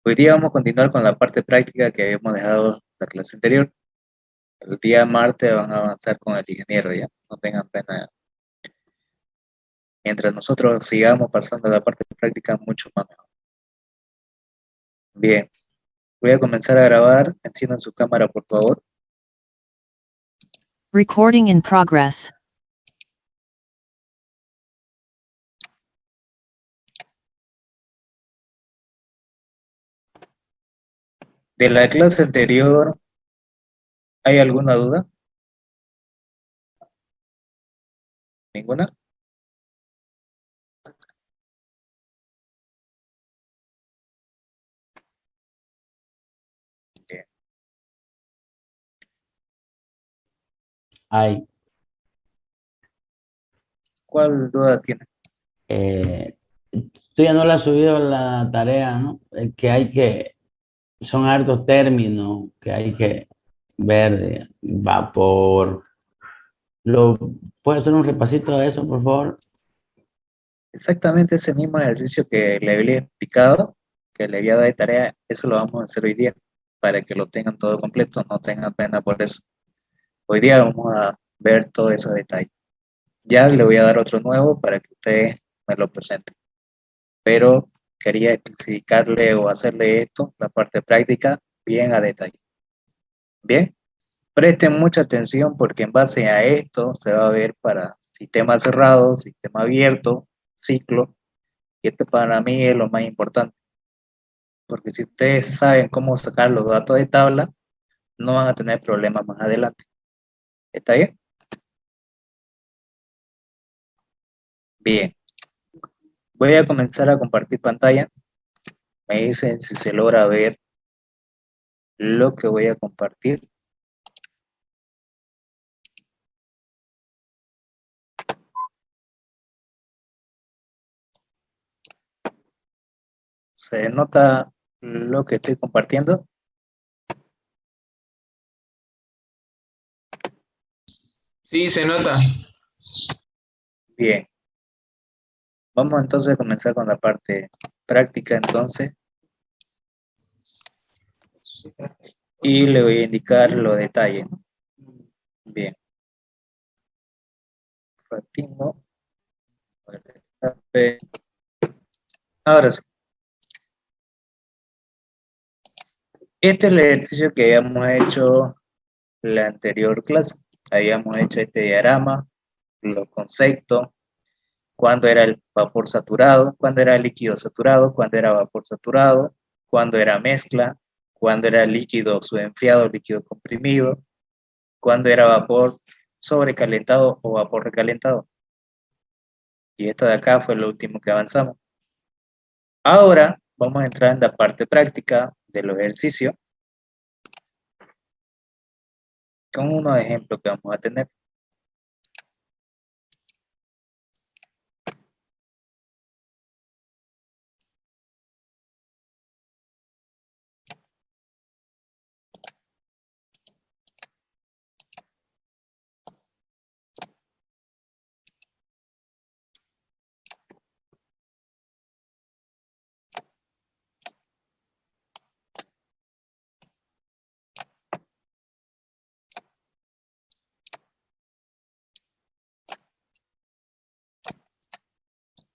Hoy día vamos a continuar con la parte práctica que habíamos dejado la clase anterior. El día martes van a avanzar con el ingeniero, ya. No tengan pena. Mientras nosotros sigamos pasando a la parte práctica, mucho más mejor. Bien, voy a comenzar a grabar. Enciendan su cámara, por favor. Recording in progress. De la clase anterior, ¿hay alguna duda? ¿Ninguna? Bien. Hay, ¿Cuál duda tiene? tú ya no le has subido la tarea, ¿no? Son hartos términos que hay que ver de vapor. ¿Puedes hacer un repasito de eso, por favor? Exactamente ese mismo ejercicio que le había explicado, que le había dado de tarea, eso lo vamos a hacer hoy día, para que lo tengan todo completo, no tengan pena por eso. Hoy día vamos a ver todos esos detalles. Ya le voy a dar otro nuevo para que usted me lo presente. Pero quería explicarle o hacerle esto, la parte práctica, bien a detalle. Bien, presten mucha atención porque en base a esto se va a ver para sistema cerrado, sistema abierto, ciclo. Y esto para mí es lo más importante. Porque si ustedes saben cómo sacar los datos de tabla, no van a tener problemas más adelante. ¿Está bien? Bien. Voy a comenzar a compartir pantalla. Me dicen si se logra ver lo que voy a compartir. ¿Se nota lo que estoy compartiendo? Sí, se nota. Bien. Vamos entonces a comenzar con la parte práctica entonces. Y le voy a indicar los detalles. Bien. Ratino. Ahora sí. Este es el ejercicio que habíamos hecho la anterior clase. Habíamos hecho este diagrama, los conceptos, cuándo era el vapor saturado, cuándo era líquido saturado, cuándo era vapor saturado, cuándo era mezcla, cuándo era líquido subenfriado, líquido comprimido, cuándo era vapor sobrecalentado o vapor recalentado. Y esto de acá fue lo último que avanzamos. Ahora vamos a entrar en la parte práctica de los ejercicios con unos ejemplos que vamos a tener.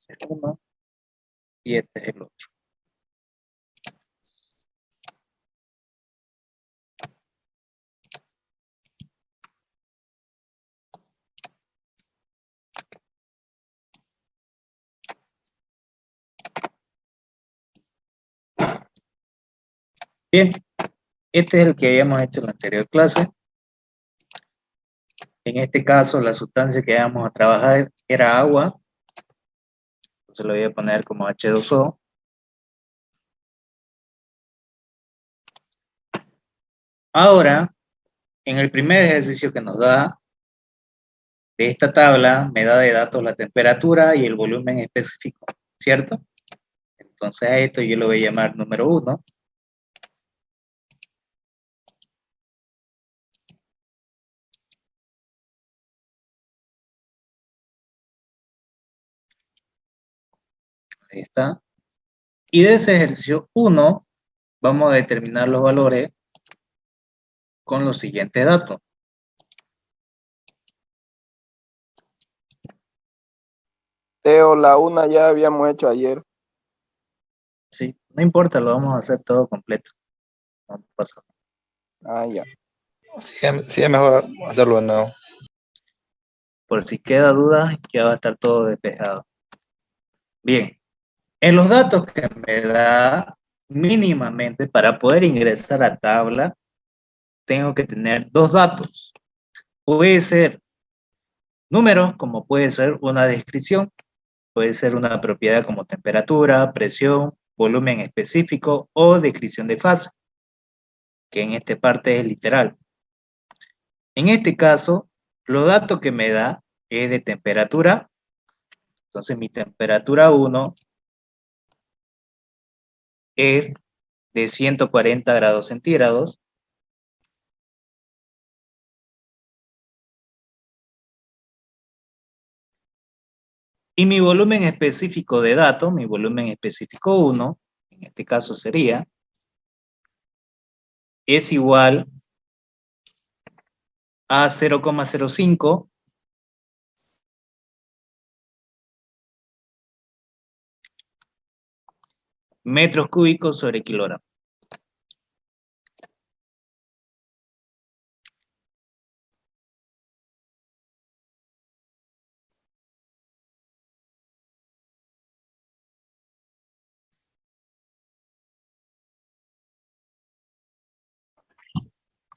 Este es uno y este es el otro. Bien, este es el que habíamos hecho en la anterior clase. En este caso, la sustancia que íbamos a trabajar era agua. Entonces lo voy a poner como H2O. Ahora, en el primer ejercicio que nos da de esta tabla, me da de datos la temperatura y el volumen específico, ¿cierto? Entonces a esto yo lo voy a llamar número 1. Ahí está. Y de ese ejercicio 1, vamos a determinar los valores con los siguientes datos. Teo, la una ya habíamos hecho ayer. Sí, no importa, lo vamos a hacer todo completo. No pasa nada. Ah, ya. Sí, es mejor hacerlo de nuevo. Por si queda duda, ya va a estar todo despejado. Bien, en los datos que me da mínimamente para poder ingresar a tabla, tengo que tener dos datos. Puede ser números, como puede ser una descripción, puede ser una propiedad como temperatura, presión, volumen específico o descripción de fase, que en esta parte es literal. En este caso, los datos que me da es de temperatura. Entonces mi temperatura 1 es de 140 grados centígrados. Y mi volumen específico de datos, mi volumen específico 1, en este caso sería, es igual a 0,05 metros cúbicos sobre kilogramo.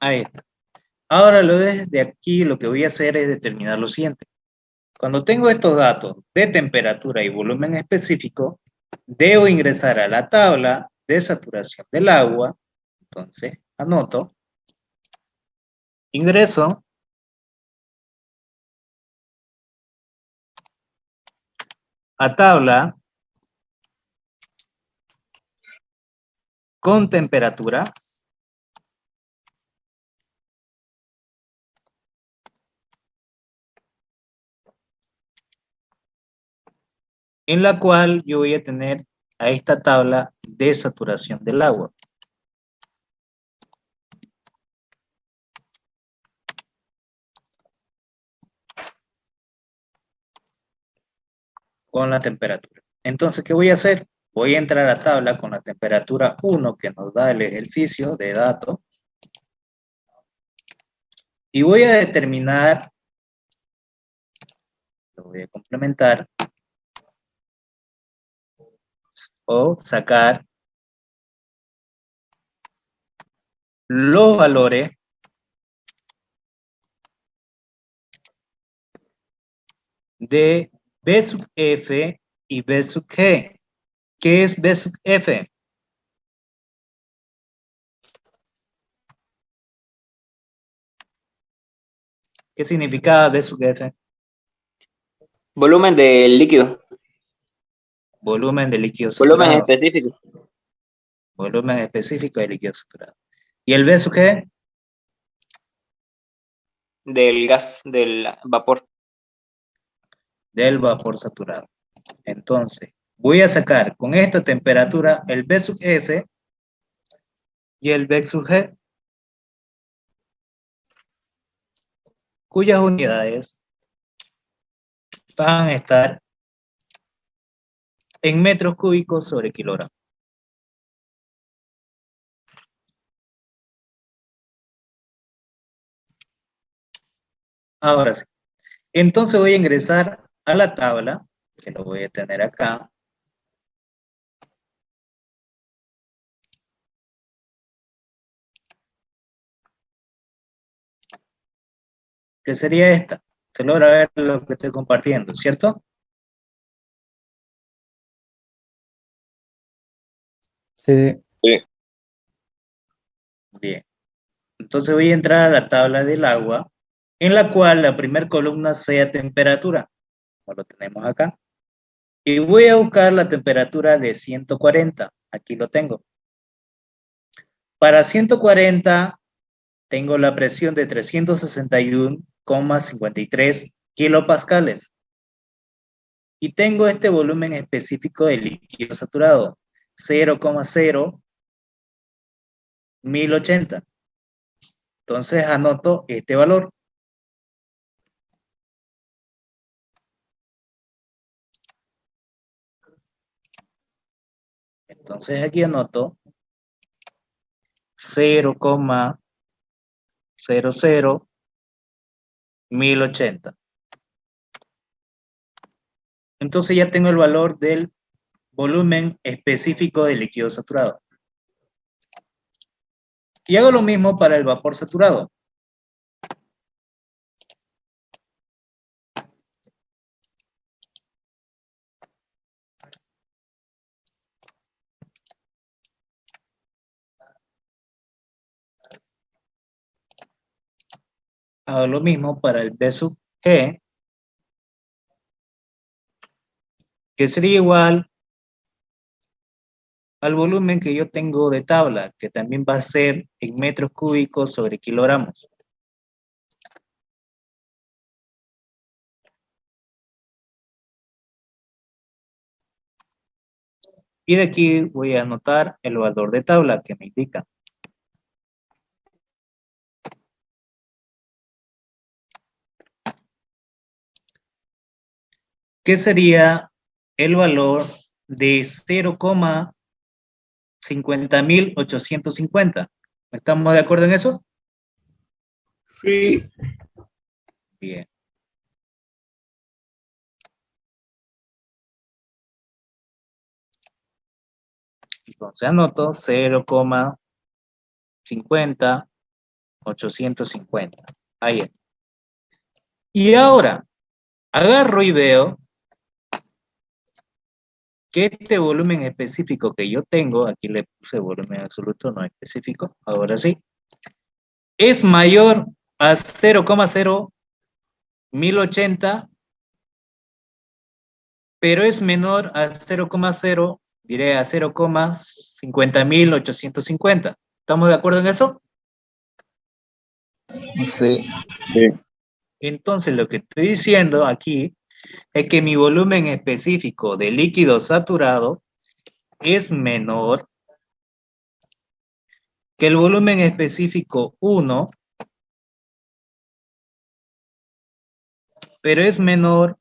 Ahí está. Ahora desde aquí lo que voy a hacer es determinar lo siguiente. Cuando tengo estos datos de temperatura y volumen específico, debo ingresar a la tabla de saturación del agua. Entonces, anoto. Ingreso. A tabla con temperatura. En la cual yo voy a tener a esta tabla de saturación del agua. Con la temperatura. Entonces, ¿qué voy a hacer? Voy a entrar a la tabla con la temperatura 1 que nos da el ejercicio de datos. Y voy a determinar, lo voy a complementar, o sacar los valores de B sub F y B sub G. ¿Qué es B sub F? ¿Qué significa B sub F? Volumen del líquido. Volumen de líquido Volumen saturado. específico. Volumen específico de líquido saturado. ¿Y el B sub G? Del gas, del vapor. Del vapor saturado. Entonces, voy a sacar con esta temperatura el B sub F y el B sub G, cuyas unidades van a estar en metros cúbicos sobre kilogramo. Ahora sí. Entonces voy a ingresar a la tabla, que lo voy a tener acá. Que sería esta. Se logra ver lo que estoy compartiendo, ¿cierto? Sí. Bien. Entonces voy a entrar a la tabla del agua, en la cual la primera columna sea temperatura, como lo tenemos acá. Y voy a buscar la temperatura de 140. Aquí lo tengo. Para 140 tengo la presión de 361,53 kilopascales. Y tengo este volumen específico de líquido saturado, 0,0 1080. Entonces anoto este valor. Entonces aquí anoto 0,001080. Entonces ya tengo el valor del volumen específico del líquido saturado. Y hago lo mismo para el vapor saturado. Hago lo mismo para el B sub G, que sería igual al volumen que yo tengo de tabla, que también va a ser en metros cúbicos sobre kilogramos. Y de aquí voy a anotar el valor de tabla que me indica. ¿Qué sería el valor de 0,50.850? ¿Estamos de acuerdo en eso? Sí. Bien. Entonces anoto 0,50.850. Ahí está. Y ahora, agarro y veo que este volumen específico que yo tengo, aquí le puse volumen absoluto, no específico, ahora sí, es mayor a 0,01080, pero es menor a 0,0, diré a 0,50.850. ¿Estamos de acuerdo en eso? Sí. Entonces lo que estoy diciendo aquí es que mi volumen específico de líquido saturado es menor que el volumen específico 1, pero es menor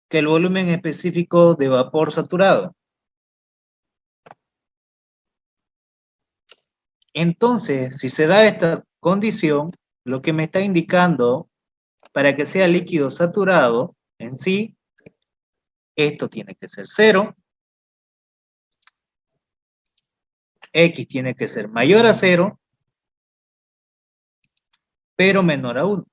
que el volumen específico de vapor saturado. Entonces, si se da esta condición, lo que me está indicando para que sea líquido saturado en sí, esto tiene que ser 0, X tiene que ser mayor a 0, pero menor a 1.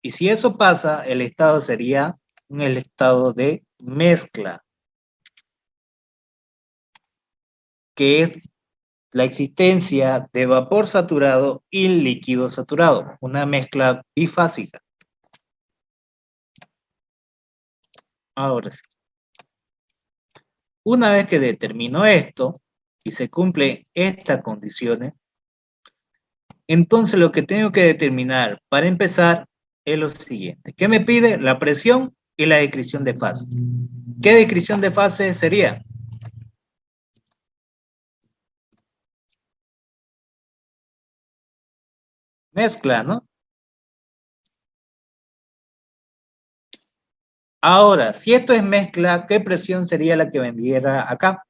Y si eso pasa, el estado sería el estado de mezcla, que es la existencia de vapor saturado y líquido saturado, una mezcla bifásica. Ahora sí. Una vez que determino esto y se cumplen estas condiciones, entonces lo que tengo que determinar para empezar es lo siguiente. ¿Qué me pide? La presión y la descripción de fase. ¿Qué descripción de fase sería? Mezcla, ¿no? Ahora, si esto es mezcla, ¿qué presión sería la que vendría acá?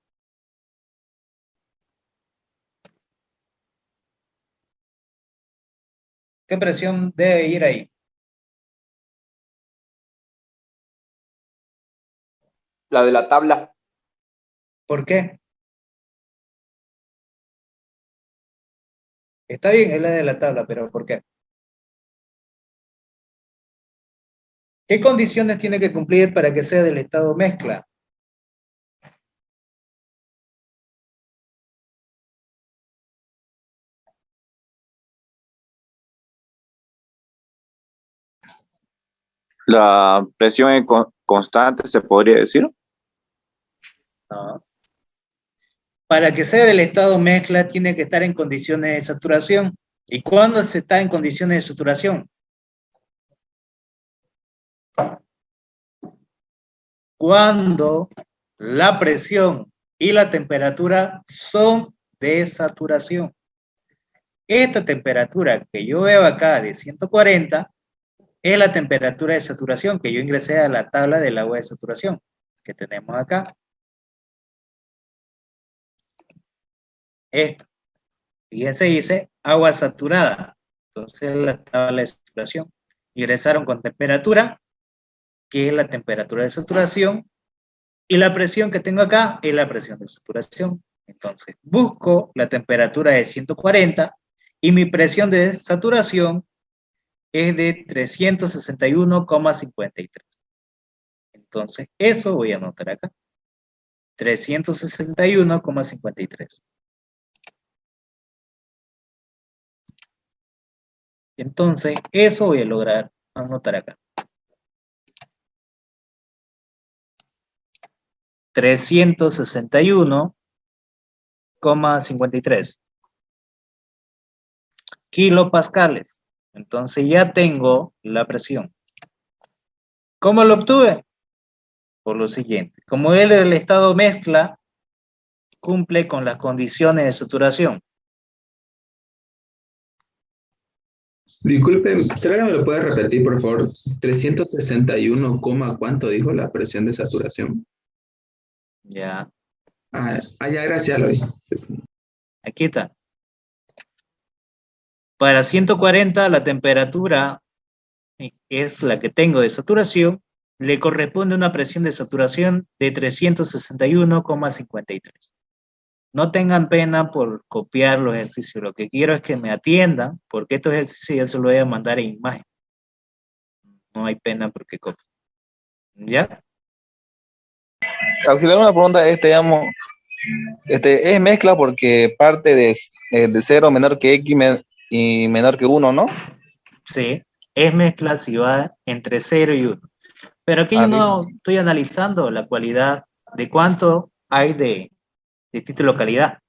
¿Qué presión debe ir ahí? La de la tabla. ¿Por qué? Está bien, es la de la tabla, pero ¿por qué? ¿Qué condiciones tiene que cumplir para que sea del estado mezcla? La presión es constante, se podría decir. No. Para que sea del estado mezcla, tiene que estar en condiciones de saturación. ¿Y cuándo se está en condiciones de saturación? Cuando la presión y la temperatura son de saturación. Esta temperatura que yo veo acá de 140 es la temperatura de saturación que yo ingresé a la tabla del agua de saturación que tenemos acá. Esto. Fíjense, dice agua saturada. Entonces la tabla de saturación. Ingresaron con temperatura, que es la temperatura de saturación, y la presión que tengo acá es la presión de saturación. Entonces busco la temperatura de 140 y mi presión de saturación es de 361,53. Entonces eso voy a anotar acá. 361,53. Entonces eso voy a lograr anotar acá. 361,53 kilopascales. Entonces ya tengo la presión. ¿Cómo lo obtuve? Por lo siguiente. Como el estado mezcla cumple con las condiciones de saturación. Disculpe, ¿será que me lo puede repetir, por favor? 361, ¿cuánto dijo la presión de saturación? Ya. Ya, gracias, lo vi. Sí, sí. Aquí está. Para 140 la temperatura es la que tengo de saturación, le corresponde una presión de saturación de 361,53. No tengan pena por copiar los ejercicios, lo que quiero es que me atiendan, porque estos ejercicios ya se los voy a mandar en imagen. No hay pena porque copien. ¿Ya? Auxiliar, una pregunta, digamos, es mezcla porque parte de 0 menor que X y menor que 1, ¿no? Sí, es mezcla si va entre 0 y 1. Pero aquí yo no estoy analizando la cualidad de cuánto hay de título de calidad.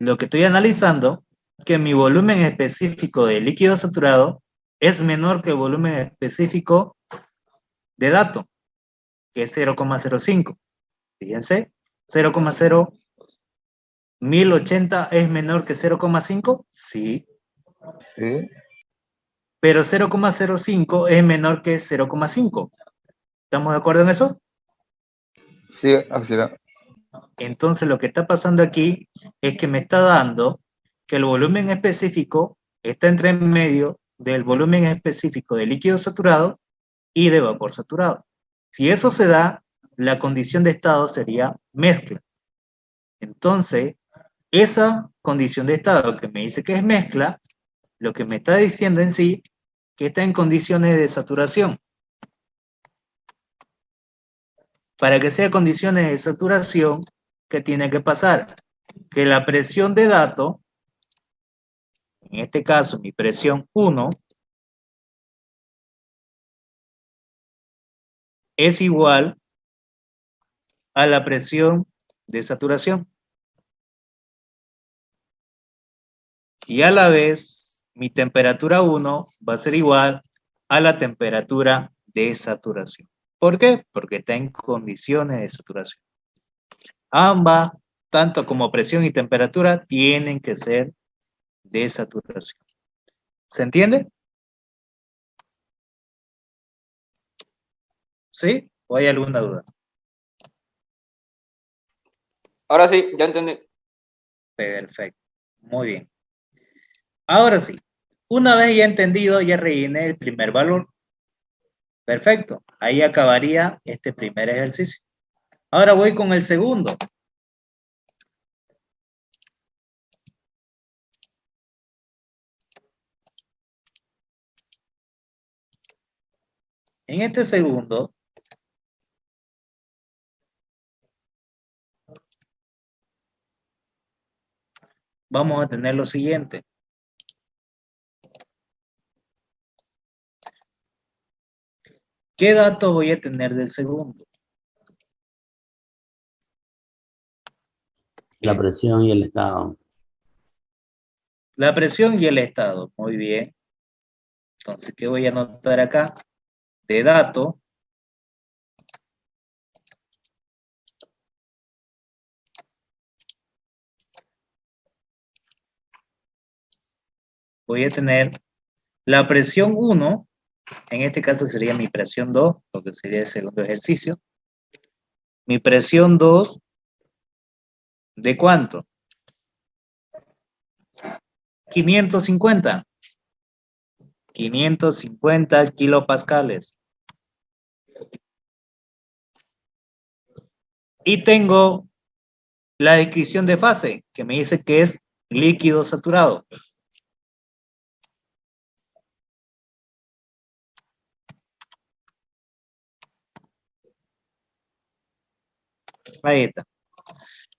Lo que estoy analizando es que mi volumen específico de líquido saturado es menor que el volumen específico de dato, que es 0,05. Fíjense, 0,01080 es menor que 0,5, sí. Sí. Pero 0,05 es menor que 0,5. ¿Estamos de acuerdo en eso? Sí, auxiliar. Entonces lo que está pasando aquí es que me está dando que el volumen específico está entre medio del volumen específico de líquido saturado y de vapor saturado. Si eso se da, la condición de estado sería mezcla. Entonces, esa condición de estado que me dice que es mezcla, lo que me está diciendo en sí, que está en condiciones de saturación. Para que sea condiciones de saturación, ¿qué tiene que pasar? Que la presión de dato, en este caso mi presión 1, es igual a la presión de saturación. Y a la vez, mi temperatura 1 va a ser igual a la temperatura de saturación. ¿Por qué? Porque está en condiciones de saturación. Ambas, tanto como presión y temperatura, tienen que ser de saturación. ¿Se entiende? ¿Sí? ¿O hay alguna duda? Ahora sí, ya entendí. Perfecto. Muy bien. Ahora sí. Una vez ya entendido, ya rellené el primer valor. Perfecto. Ahí acabaría este primer ejercicio. Ahora voy con el segundo. En este segundo, vamos a tener lo siguiente. ¿Qué datos voy a tener del segundo? La presión y el estado. La presión y el estado. Muy bien. Entonces, ¿qué voy a anotar acá? De dato. voy a tener la presión 1, en este caso sería mi presión 2, porque sería el segundo ejercicio. Mi presión 2, ¿de cuánto? 550. 550 kilopascales. Y tengo la descripción de fase, que me dice que es líquido saturado. Ahí está.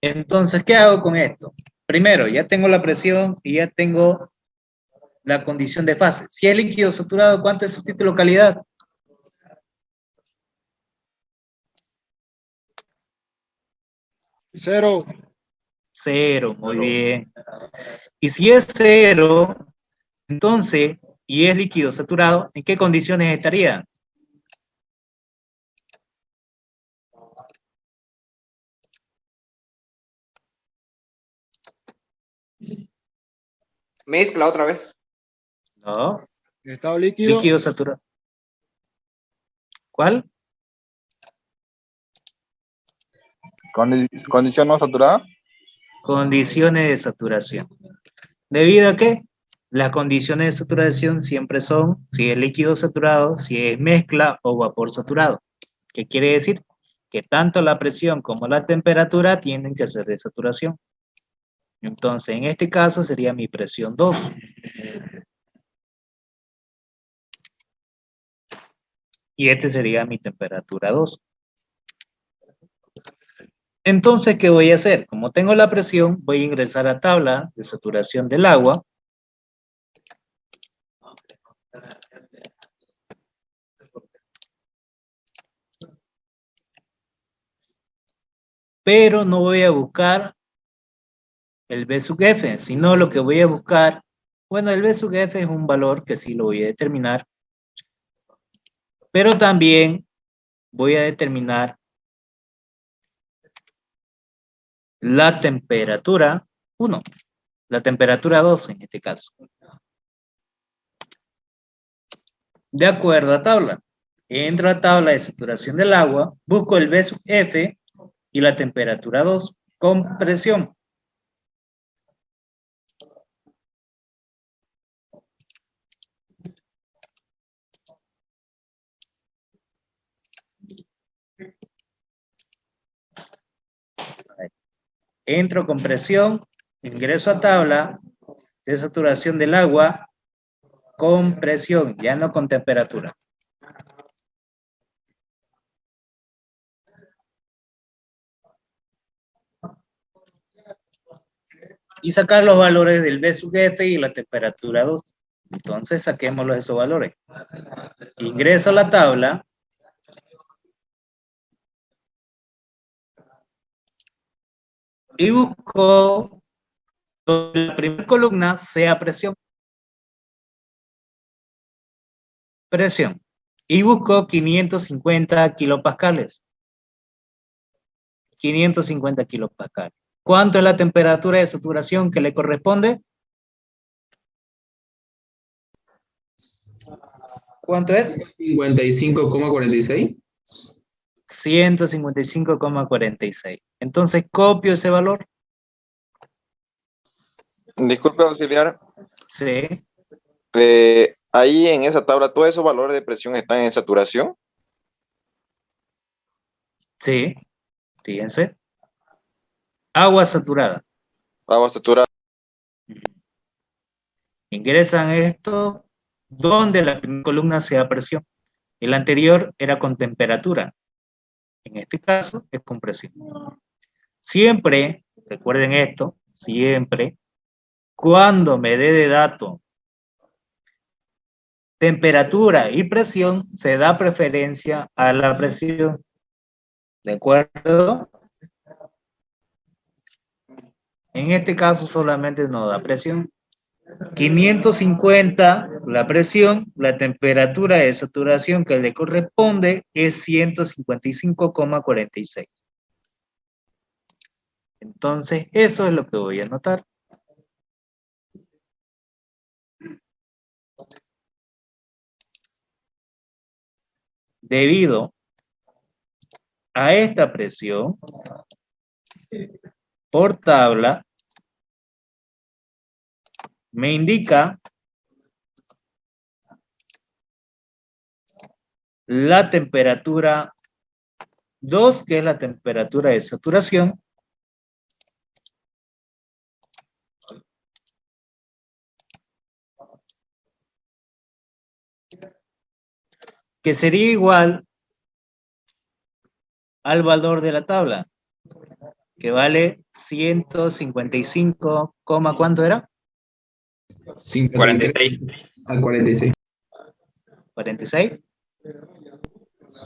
Entonces, ¿qué hago con esto? Primero, ya tengo la presión y ya tengo la condición de fase. Si es líquido saturado, ¿cuánto es su título calidad? 0. 0, muy bien. Y si es 0, entonces, y es líquido saturado, ¿en qué condiciones estaría? Mezcla otra vez. No. Estado líquido. Líquido saturado. ¿Cuál? Condición no saturada. Condiciones de saturación. ¿Debido a qué? Las condiciones de saturación siempre son si es líquido saturado, si es mezcla o vapor saturado. ¿Qué quiere decir? Que tanto la presión como la temperatura tienen que ser de saturación. Entonces, en este caso sería mi presión 2. Y este sería mi temperatura 2. Entonces, ¿qué voy a hacer? Como tengo la presión, voy a ingresar a tabla de saturación del agua. Pero no voy a buscar el B sub F, sino lo que voy a buscar, bueno, el B sub F es un valor que sí lo voy a determinar, pero también voy a determinar la temperatura 1, la temperatura 2 en este caso. De acuerdo a tabla. Entro a tabla de saturación del agua, busco el B sub F y la temperatura 2 con presión. Entro con presión, ingreso a tabla de saturación del agua con presión, ya no con temperatura. Y sacar los valores del B sub F y la temperatura 2. Entonces saquémoslos esos valores. Ingreso a la tabla. Y busco donde la primera columna sea presión. Presión. Y busco 550 kilopascales. 550 kilopascales. ¿Cuánto es la temperatura de saturación que le corresponde? ¿Cuánto es? 55,46. 155,46. Entonces copio ese valor. Disculpe, auxiliar. Sí. Ahí en esa tabla, todos esos valores de presión están en saturación. Sí. Fíjense. Agua saturada. Agua saturada. Ingresan esto donde la primera columna sea presión. El anterior era con temperatura. En este caso es con presión. Siempre, recuerden esto, siempre, cuando me dé de dato temperatura y presión, se da preferencia a la presión. ¿De acuerdo? En este caso solamente nos da presión. 550 la presión, la temperatura de saturación que le corresponde es 155,46. Entonces, eso es lo que voy a anotar. debido a esta presión por tabla me indica la temperatura 2, que es la temperatura de saturación, que sería igual al valor de la tabla, que vale 155, ¿cuánto era? 53 a 46. 46.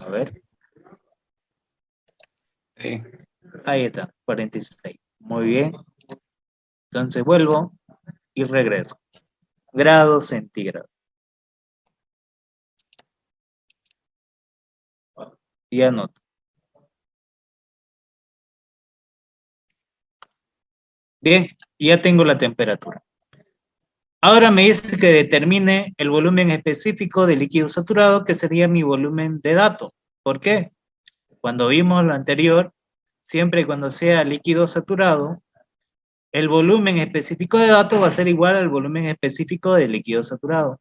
A ver, Sí. ahí está, 46. Muy bien. Entonces vuelvo y regreso. Grados centígrados. Y anoto. Bien, ya tengo la temperatura. Ahora me dice que determine el volumen específico de líquido saturado, que sería mi volumen de dato. ¿Por qué? Cuando vimos lo anterior, siempre y cuando sea líquido saturado, el volumen específico de dato va a ser igual al volumen específico de líquido saturado.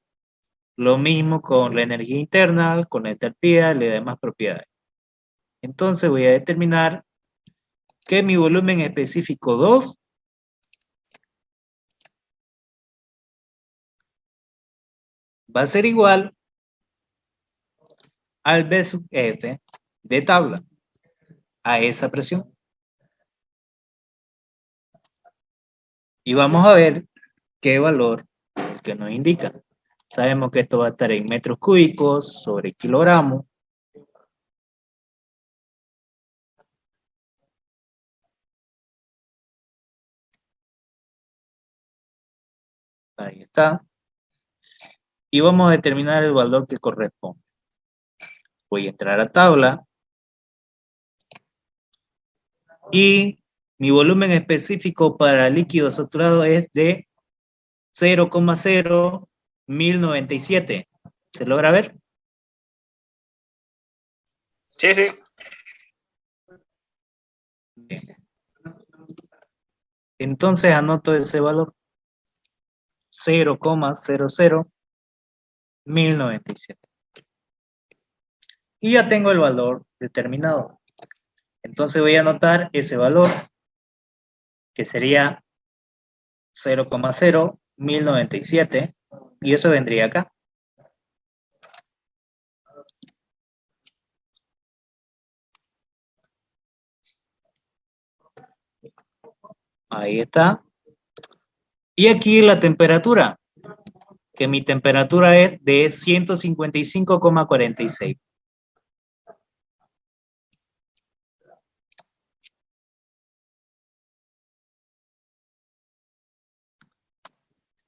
Lo mismo con la energía interna, con la entalpía y las demás propiedades. Entonces voy a determinar que mi volumen específico 2 va a ser igual al B sub F de tabla, a esa presión. Y vamos a ver qué valor que nos indica. Sabemos que esto va a estar en metros cúbicos sobre kilogramos. Ahí está. Y vamos a determinar el valor que corresponde. Voy a entrar a tabla. Y mi volumen específico para líquido saturado es de 0,0197. ¿Se logra ver? Sí, sí. Bien. Entonces anoto ese valor. 0,00197. Y ya tengo el valor determinado. Entonces voy a anotar ese valor, que sería 0,0197, y eso vendría acá. Ahí está. Y aquí la temperatura, que mi temperatura es de 155,46.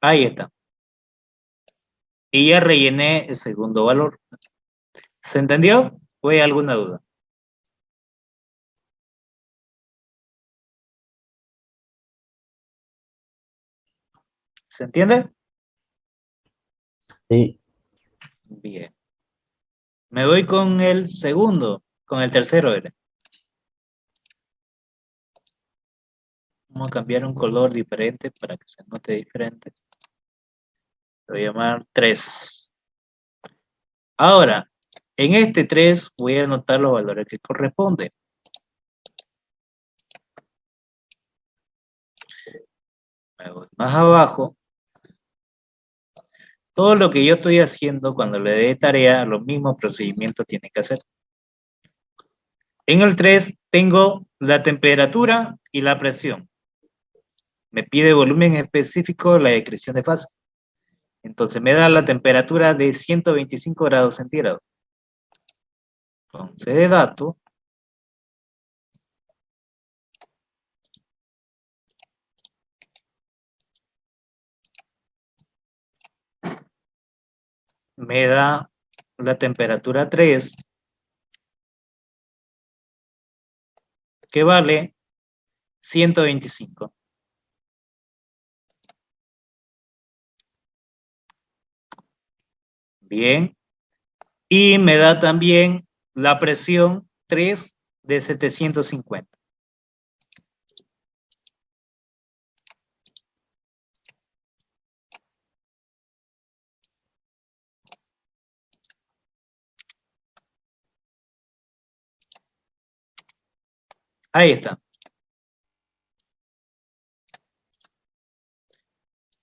Ahí está. Y ya rellené el segundo valor. ¿Se entendió? ¿O hay alguna duda? ¿Se entiende? Sí. Bien. Me voy con el segundo, con el tercero. Vamos a cambiar un color diferente para que se note diferente. Lo voy a llamar 3. Ahora, en este 3 voy a anotar los valores que corresponden. Me voy más abajo. Todo lo que yo estoy haciendo cuando le dé tarea, los mismos procedimientos tiene que hacer. En el 3 tengo la temperatura y la presión. Me pide volumen específico, la descripción de fase. Entonces me da la temperatura de 125 grados centígrados. Entonces de dato, me da la temperatura 3, que vale 125. Bien. Y me da también la presión 3 de 750. Ahí está.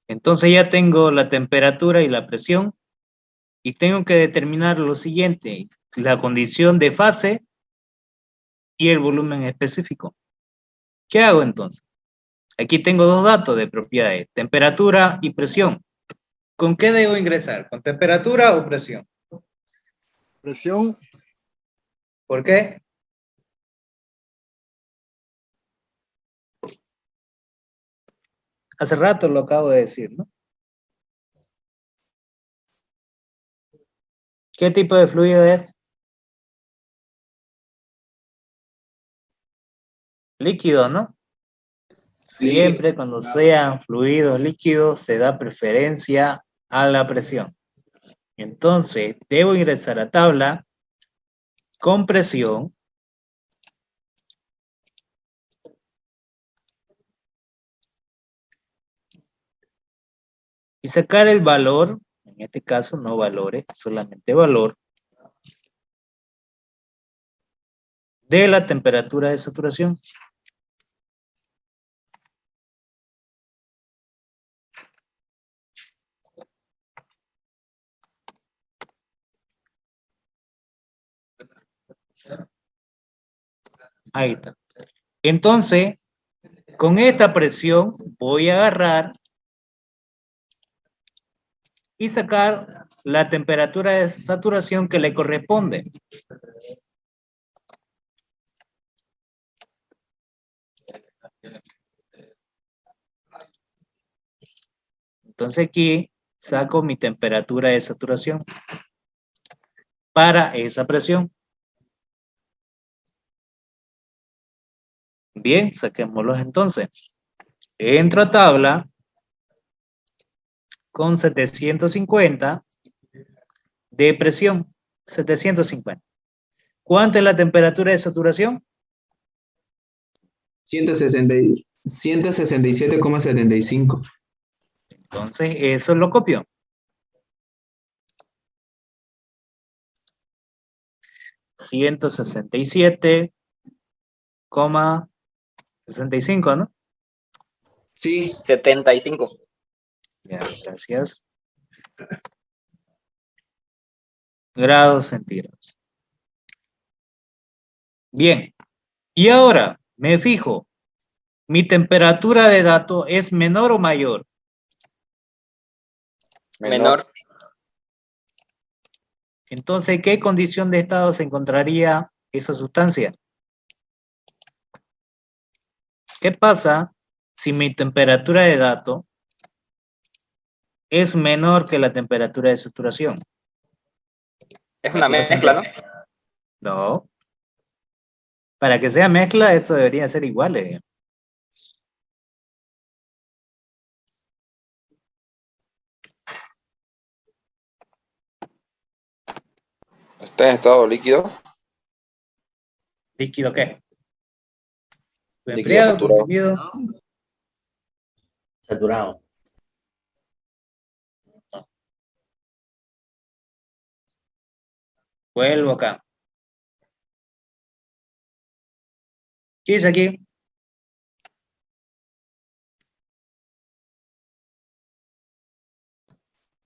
Entonces ya tengo la temperatura y la presión y tengo que determinar lo siguiente, la condición de fase y el volumen específico. ¿Qué hago entonces? Aquí tengo dos datos de propiedades, temperatura y presión. ¿Con qué debo ingresar? ¿Con temperatura o presión? Presión. ¿Por qué? Hace rato lo acabo de decir, ¿no? ¿Qué tipo de fluido es? Líquido, ¿no? Siempre cuando sean fluidos líquidos se da preferencia a la presión. Entonces, debo ingresar a tabla con presión y sacar el valor, en este caso no valores, solamente valor, de la temperatura de saturación. Ahí está. Entonces, con esta presión voy a agarrar y sacar la temperatura de saturación que le corresponde. Entonces aquí saco mi temperatura de saturación para esa presión. Bien, saquémoslos entonces. Entro a tabla con 750 de presión. 750. ¿Cuánto es la temperatura de saturación? 167,75. Entonces, eso lo copio. 167,65, ¿no? Sí. 75. Ya, gracias. Grados centígrados. Bien. Y ahora me fijo. ¿Mi temperatura de dato es menor o mayor? Menor. Entonces, ¿qué condición de estado se encontraría esa sustancia? ¿Qué pasa si mi temperatura de dato es menor que la temperatura de saturación? Es una mezcla, ¿no? No. Para que sea mezcla, esto debería ser iguales. ¿Está en estado líquido? ¿Líquido qué? Líquido Enfriado, saturado. comprimido. Saturado. Vuelvo acá. ¿Qué dice aquí?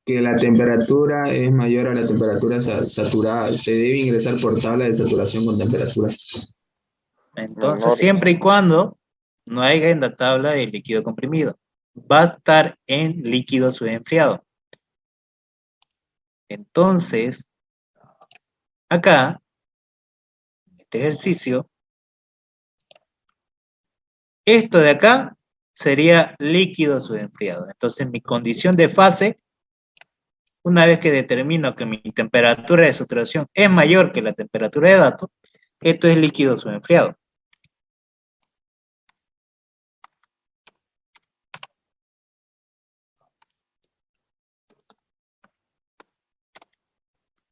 Que la temperatura es mayor a la temperatura saturada. Se debe ingresar por tabla de saturación con temperatura. Entonces, Menor. siempre y cuando no haya en la tabla de líquido comprimido. Va a estar en líquido subenfriado. Entonces, acá, este ejercicio, esto de acá sería líquido subenfriado. Entonces, mi condición de fase, una vez que determino que mi temperatura de saturación es mayor que la temperatura de dato, esto es líquido subenfriado.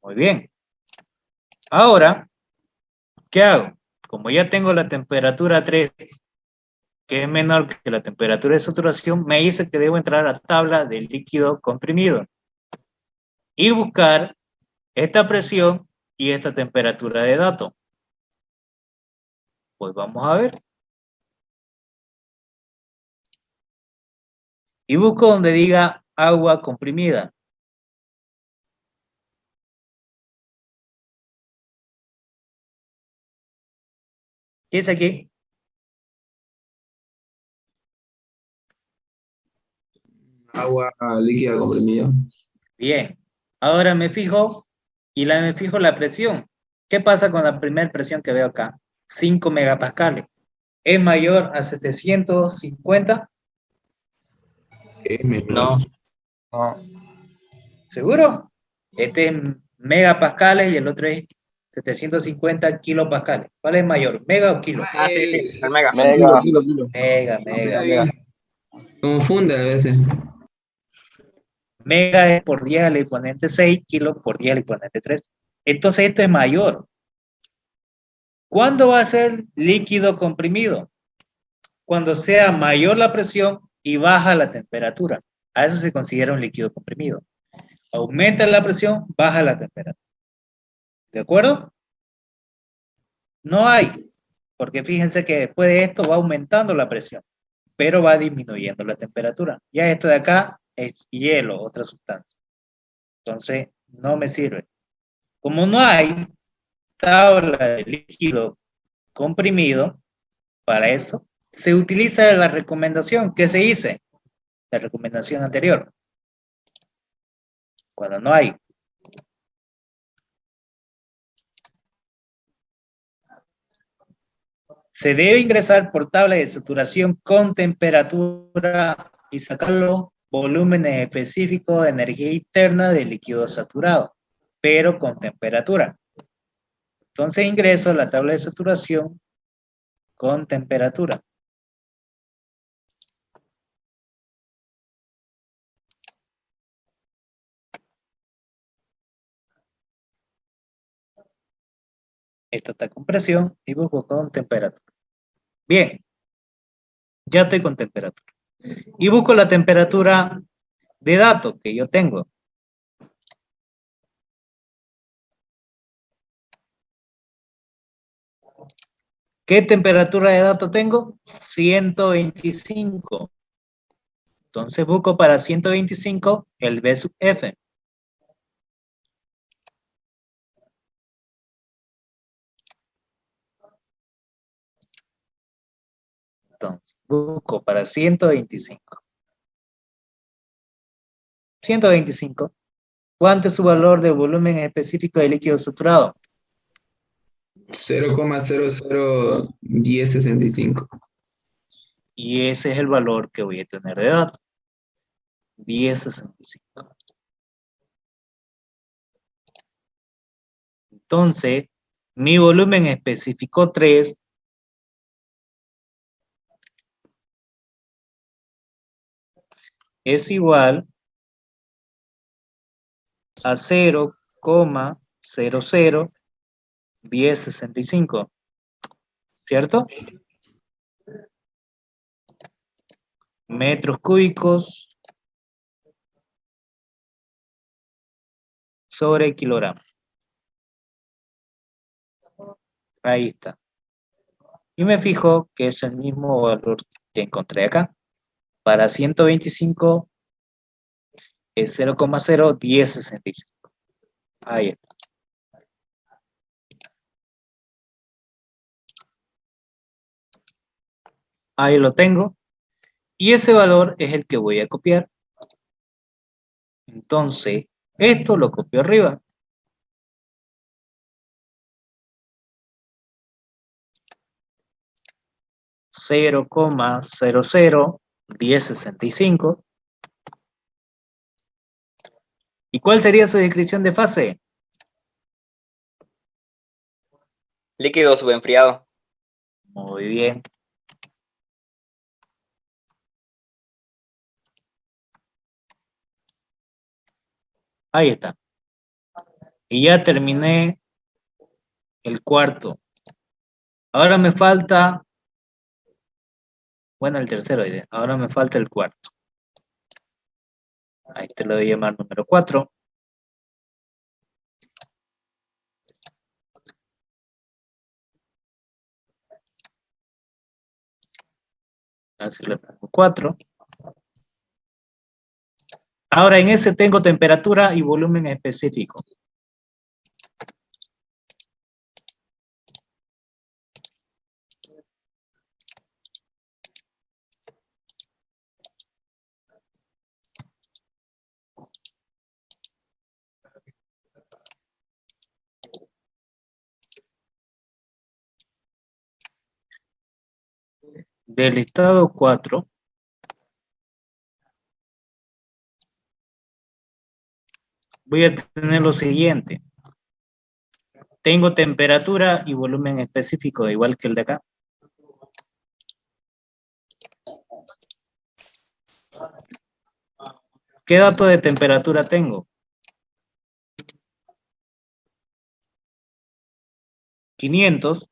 Muy bien. Ahora, ¿qué hago? Como ya tengo la temperatura 3, que es menor que la temperatura de saturación, me dice que debo entrar a tabla de líquido comprimido y buscar esta presión y esta temperatura de dato. Pues vamos a ver. Y busco donde diga agua comprimida. ¿Qué es aquí? Agua líquida comprimida. Bien. Ahora me fijo me fijo la presión. ¿Qué pasa con la primera presión que veo acá? 5 megapascales. ¿Es mayor a 750? Es menor. No. No. ¿Seguro? Este es megapascales y el otro es 750 kilopascales. ¿Cuál es mayor? ¿Mega o kilo? Ah, sí, sí, el mega. Mega. Mega. Confunde a veces. Mega es por 10 al exponente 6, kilo por 10 al exponente 3. Entonces esto es mayor. ¿Cuándo va a ser líquido comprimido? Cuando sea mayor la presión y baja la temperatura. A eso se considera un líquido comprimido. Aumenta la presión, baja la temperatura. ¿De acuerdo? No hay, porque fíjense que después de esto va aumentando la presión, pero va disminuyendo la temperatura. Ya esto de acá es hielo, otra sustancia. Entonces, no me sirve. Como no hay tabla de líquido comprimido, para eso se utiliza la recomendación que se hizo, la recomendación anterior. Cuando no hay. Se debe ingresar por tabla de saturación con temperatura y sacar los volúmenes específicos de energía interna del líquido saturado, pero con temperatura. Entonces ingreso a la tabla de saturación con temperatura. Esto está con presión y busco con temperatura. Bien, ya estoy con temperatura. Y busco la temperatura de dato que yo tengo. ¿Qué temperatura de dato tengo? 125. Entonces busco para 125 el B sub F. Entonces busco para 125. 125. ¿Cuánto es su valor de volumen específico de líquido saturado? 0,001065. Y ese es el valor que voy a tener de dato. 1065. Entonces, mi volumen específico 3 es igual a 0,001065. ¿Cierto? Metros cúbicos sobre kilogramo. Ahí está. Y me fijo que es el mismo valor que encontré acá. Para 125 es 0,01065. Ahí está. Ahí lo tengo. Y ese valor es el que voy a copiar. Entonces, esto lo copio arriba. (0,001065). ¿Y cuál sería su descripción de fase? Líquido subenfriado. Muy bien. Ahí está. Y ya terminé el cuarto. Ahora me falta, bueno, el tercero diré. Ahora me falta el cuarto. Ahí te lo voy a llamar número 4. Así le pongo 4. Ahora en ese tengo temperatura y volumen específico. Del estado 4, voy a tener lo siguiente. Tengo temperatura y volumen específico, igual que el de acá. ¿Qué dato de temperatura tengo? 500.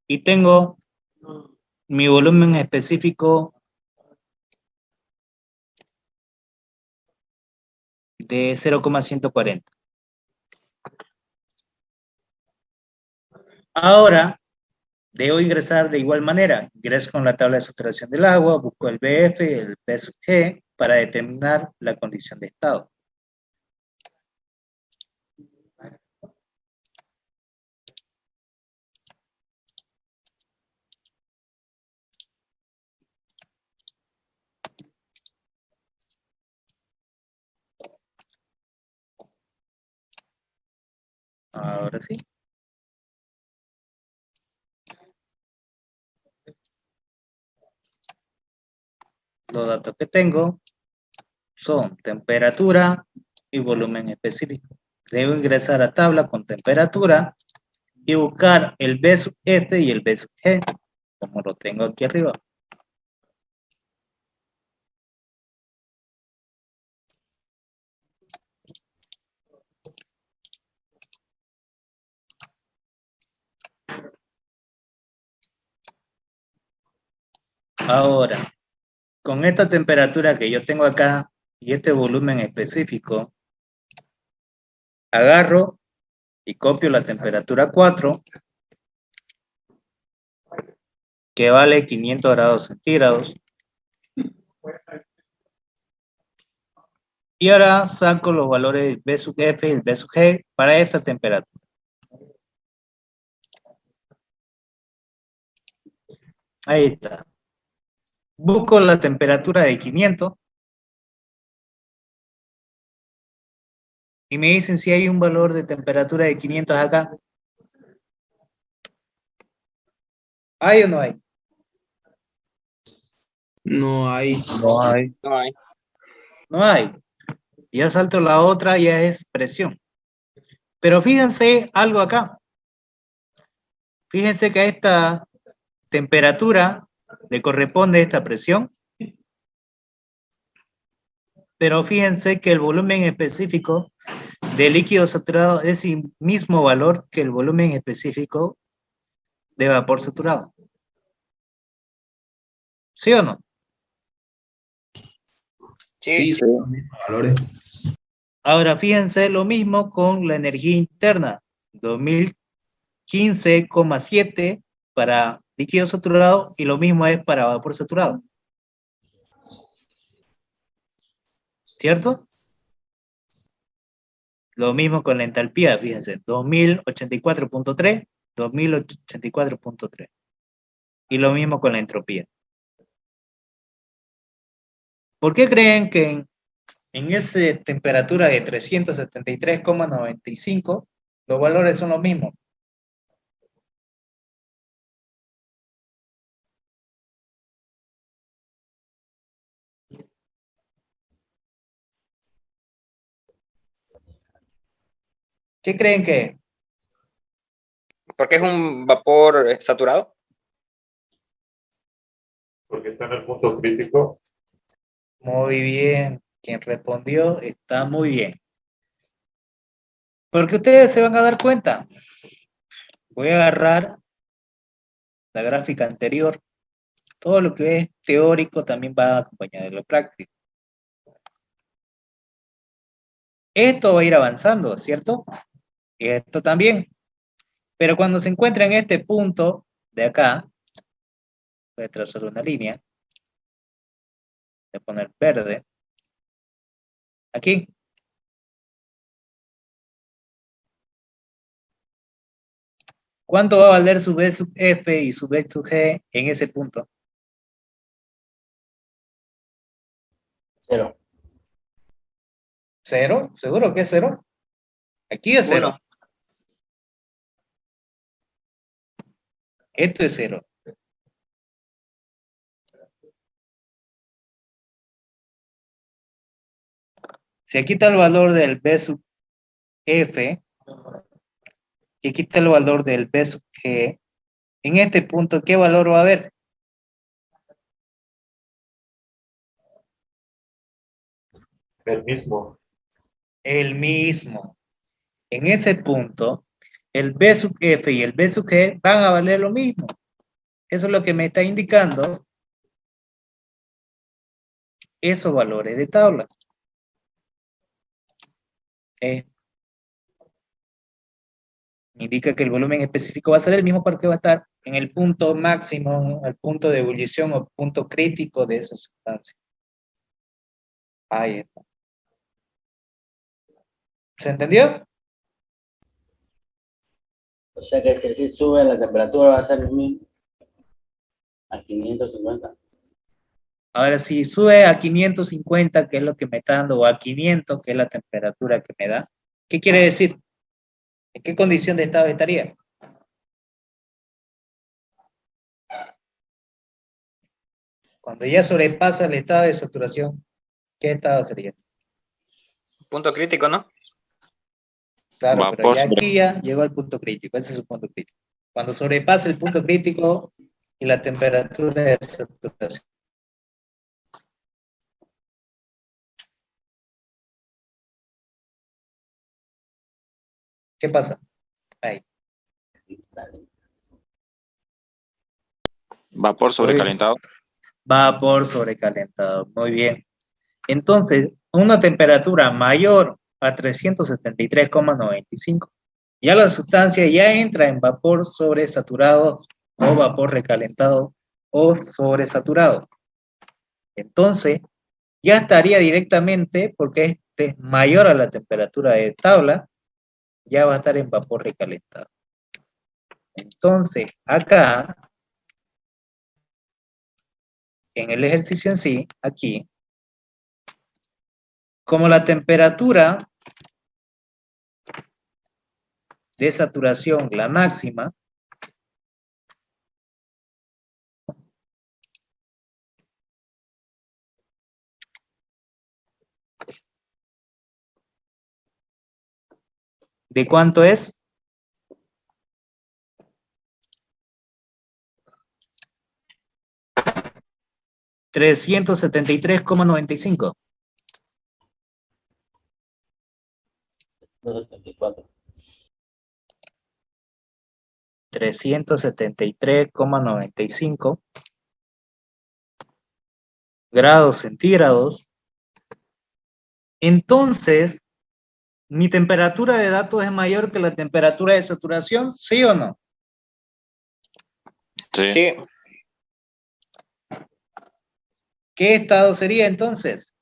Y tengo mi volumen específico de 0,140. Ahora, debo ingresar de igual manera. Ingreso con la tabla de saturación del agua, busco el BF, el P sub G, para determinar la condición de estado. Ahora sí. Los datos que tengo son temperatura y volumen específico. Debo ingresar a tabla con temperatura y buscar el B sub F y el B sub G, como lo tengo aquí arriba. Ahora, con esta temperatura que yo tengo acá y este volumen específico, agarro y copio la temperatura 4, que vale 500 grados centígrados. Y ahora saco los valores del B sub F y el B sub G para esta temperatura. Ahí está. Busco la temperatura de 500 y me dicen si hay un valor de temperatura de 500 acá. ¿Hay o no hay? No hay. No hay. No hay. No hay. Ya salto la otra, ya es presión. Pero fíjense algo acá. Fíjense que a esta temperatura le corresponde esta presión. Pero fíjense que el volumen específico de líquido saturado es el mismo valor que el volumen específico de vapor saturado. ¿Sí o no? Sí, son los mismos valores. Ahora fíjense lo mismo con la energía interna. 2015,7 para líquido saturado y lo mismo es para vapor saturado. ¿Cierto? Lo mismo con la entalpía, fíjense, 2084,3, 2084,3. Y lo mismo con la entropía. ¿Por qué creen que en esa temperatura de 373,95 los valores son los mismos? ¿Qué creen que? ¿Por qué es un vapor saturado? Porque está en el punto crítico. Muy bien. Quien respondió está muy bien. Porque ustedes se van a dar cuenta. Voy a agarrar la gráfica anterior. Todo lo que es teórico también va acompañado de lo práctico. Esto va a ir avanzando, ¿cierto? Esto también. Pero cuando se encuentra en este punto de acá, voy a trazar una línea. Voy a poner verde. Aquí. ¿Cuánto va a valer su B sub F y su B sub G en ese punto? 0. ¿Cero? ¿Seguro que es cero? Aquí es cero. 1. Esto es cero. Si aquí está el valor del B sub F, y aquí está el valor del B sub G, en este punto, ¿qué valor va a haber? El mismo. El mismo. En ese punto, el B sub F y el B sub G van a valer lo mismo. Eso es lo que me está indicando esos valores de tabla. Indica que el volumen específico va a ser el mismo porque va a estar en el punto máximo, el punto de ebullición o punto crítico de esa sustancia. Ahí está. ¿Se entendió? O sea que si así sube la temperatura va a ser el mismo. A 550. Ahora, si sube a 550, que es lo que me está dando, o a 500, que es la temperatura que me da, ¿qué quiere decir? ¿En qué condición de estado estaría? Cuando ya sobrepasa el estado de saturación, ¿qué estado sería? Punto crítico, ¿no? Claro, pero Vapor ya sobre- aquí ya llegó al punto crítico, ese es su punto crítico. Cuando sobrepasa el punto crítico y la temperatura de saturación. ¿Qué pasa? Ahí. Vapor sobrecalentado. Vapor sobrecalentado, muy bien. Entonces, una temperatura mayor a 373,95, ya la sustancia ya entra en vapor sobresaturado o vapor recalentado o sobresaturado. Entonces, ya estaría directamente, porque este es mayor a la temperatura de tabla, ya va a estar en vapor recalentado. Entonces, acá, en el ejercicio en sí, aquí, como la temperatura de saturación, la máxima, ¿de cuánto es? $373,95. 274. 373,95 grados centígrados. Entonces, ¿mi temperatura de datos es mayor que la temperatura de saturación? ¿Sí o no? Sí. Sí. ¿Qué estado sería entonces?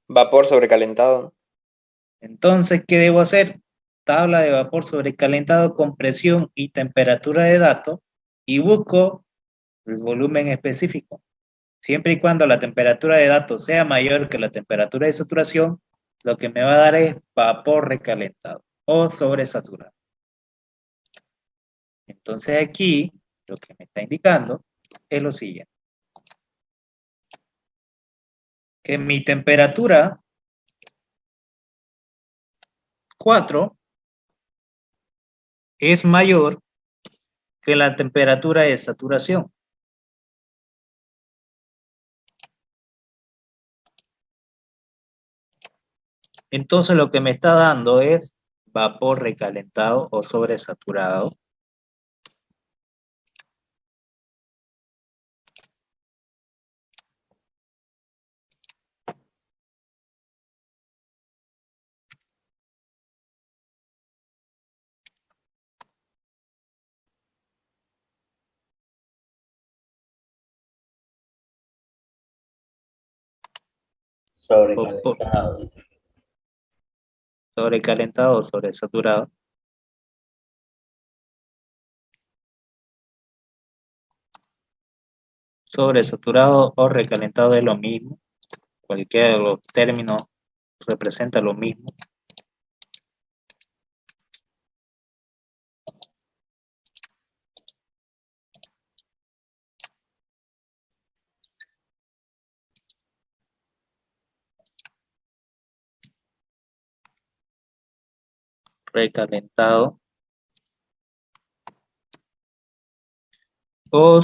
Vapor sobrecalentado. Entonces, ¿qué debo hacer? Tabla de vapor sobrecalentado con presión y temperatura de datos y busco el volumen específico. Siempre y cuando la temperatura de datos sea mayor que la temperatura de saturación, lo que me va a dar es vapor recalentado o sobresaturado. Entonces aquí, lo que me está indicando es lo siguiente. Que mi temperatura 4 es mayor que la temperatura de saturación. Entonces lo que me está dando es vapor recalentado o sobresaturado. Sobrecalentado. Sobrecalentado o sobresaturado. Sobresaturado o recalentado es lo mismo. Cualquiera de los términos representa lo mismo. Recalentado o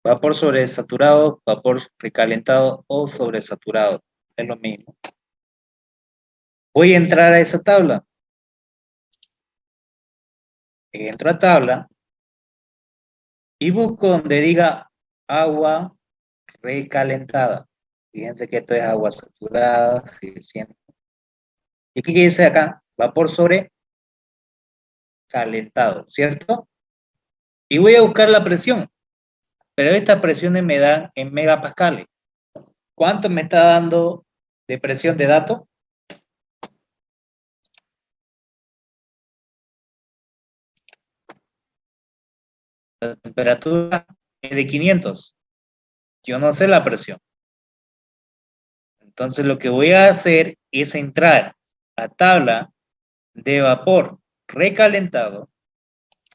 vapor sobresaturado, vapor recalentado o sobresaturado. Es lo mismo. Voy a entrar a esa tabla. Entro a tabla y busco donde diga agua recalentada. Fíjense que esto es agua saturada, 600. ¿Y qué dice acá? Vapor sobre calentado, ¿cierto? Y voy a buscar la presión, pero estas presiones me dan en megapascales. ¿Cuánto me está dando de presión de dato? La temperatura es de 500. Yo no sé la presión. Entonces lo que voy a hacer es entrar a tabla de vapor recalentado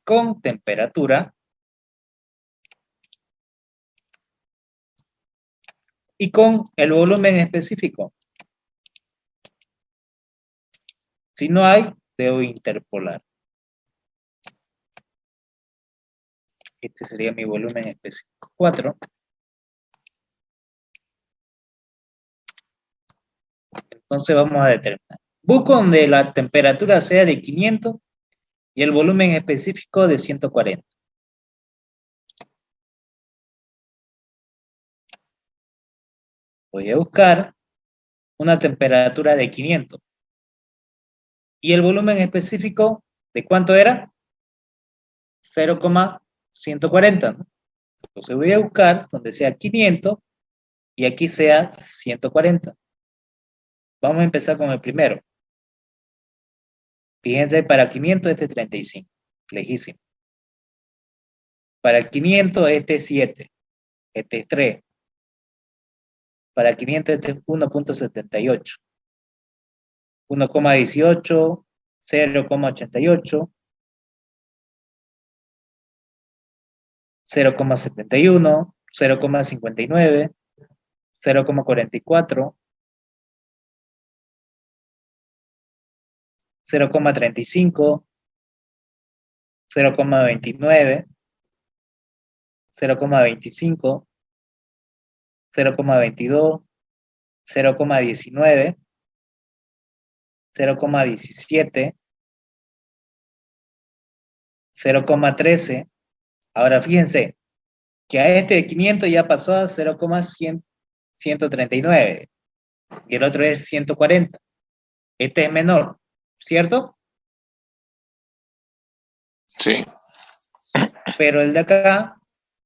con temperatura y con el volumen específico. Si no hay, debo interpolar. Este sería mi volumen específico. 4. Entonces vamos a determinar. Busco donde la temperatura sea de 500 y el volumen específico de 140. Voy a buscar una temperatura de 500. ¿Y el volumen específico de cuánto era? 0,140, ¿no? Entonces voy a buscar donde sea 500 y aquí sea 140. Vamos a empezar con el primero. Fíjense, para 500 este es 35. Lejísimo. Para 500 este es 7. Este es 3. Para 500 este es 1.78. 1,18, 0,88, 0,71, 0,59, 0,44, 0,35, 0,29, 0,25, 0,22, 0,19, 0,17, 0,13. Ahora fíjense que a este de 500 ya pasó a 0,139 y el otro es 140. Este es menor, ¿cierto? Sí. Pero el de acá,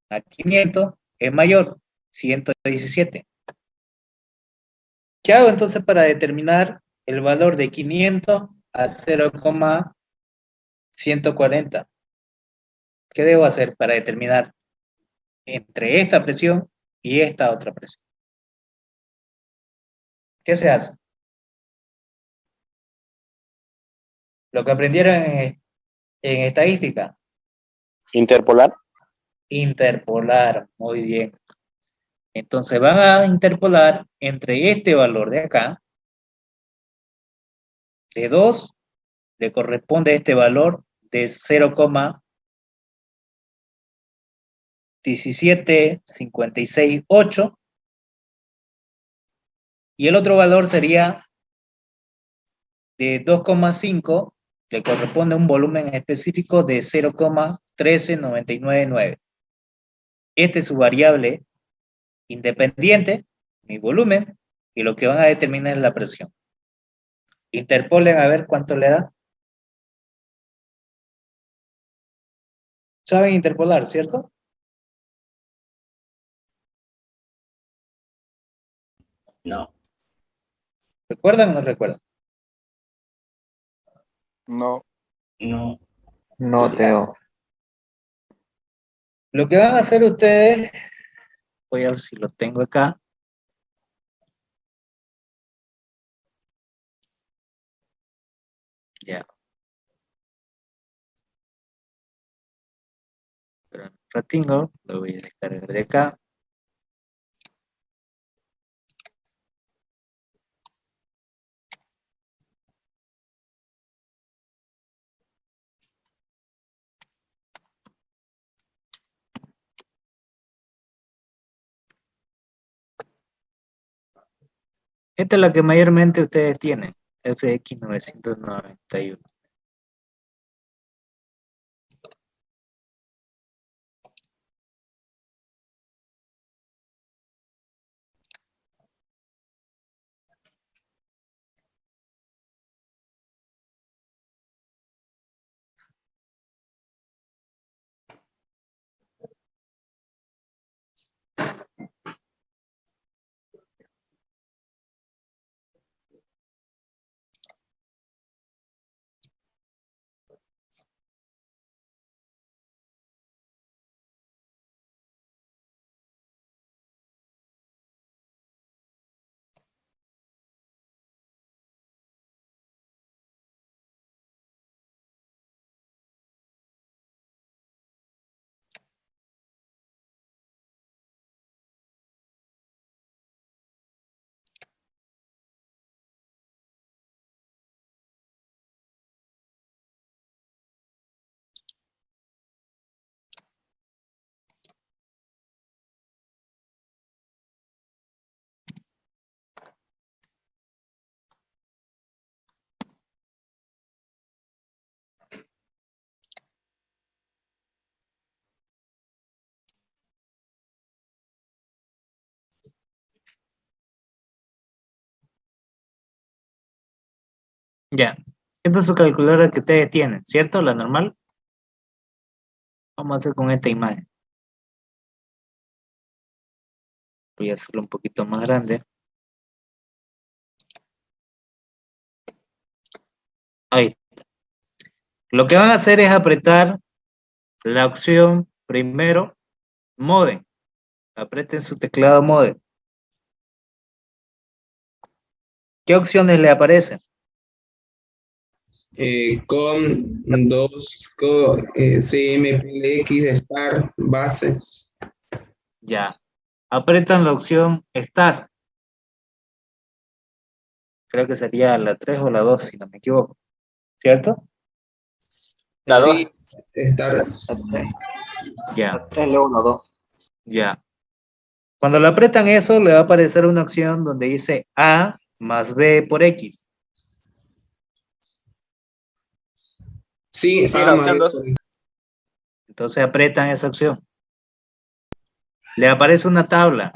a 500, es mayor, 117. ¿Qué hago entonces para determinar el valor de 500 a 0,140? ¿Qué debo hacer para determinar entre esta presión y esta otra presión? ¿Qué se hace? Lo que aprendieron en estadística. Interpolar. Interpolar, muy bien. Entonces van a interpolar entre este valor de acá, de 2, le corresponde este valor de 0,17568 Y el otro valor sería de 2,5, que corresponde a un volumen específico de 0,13999. Este es su variable independiente, mi volumen, y lo que van a determinar es la presión. Interpolen a ver cuánto le da. ¿Saben interpolar, cierto? No. ¿Recuerdan o no recuerdan? No. No. No, Teo. Lo que van a hacer ustedes, voy a ver si lo tengo acá. Ya. Pero un ratingo, lo voy a descargar de acá. Esta es la que mayormente ustedes tienen, FX 991. Ya, esta es su calculadora que ustedes tienen, ¿cierto? La normal. Vamos a hacer con esta imagen. Voy a hacerlo un poquito más grande. Ahí. Lo que van a hacer es apretar la opción primero, modem. Aprieten su teclado modem. ¿Qué opciones le aparecen? Con CMPLX, Star, base. Ya. Apretan la opción Start. Creo que sería la 3 o la 2, si no me equivoco. ¿Cierto? La 2. Sí, Star. Ya, 3, luego la 2. ya. Cuando le apretan eso, le va a aparecer una opción donde dice A más B por X. Sí, Sí, la opción 2. Entonces apretan esa opción. Le aparece una tabla.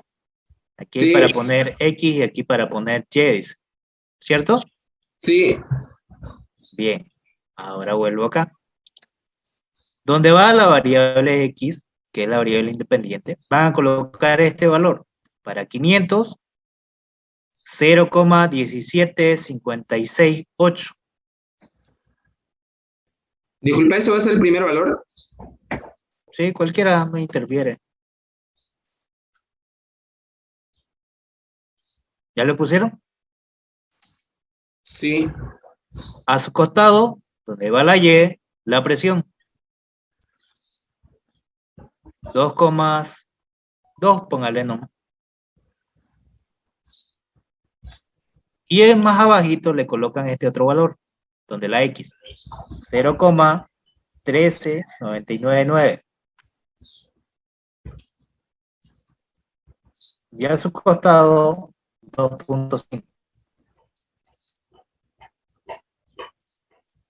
Aquí Sí. para poner X y aquí para poner Y. ¿Cierto? Sí, Bien. Ahora vuelvo acá. Donde va la variable X, que es la variable independiente, van a colocar este valor. Para 500, 0,17568. disculpa, ¿eso va a ser el primer valor? Sí, cualquiera no interfiere. ¿Ya le pusieron? Sí. A su costado, donde va la Y, la presión. 2,2, póngale nomás. Y más abajito le colocan este otro valor, donde la X, 0,13999. Ya a su costado 2.5.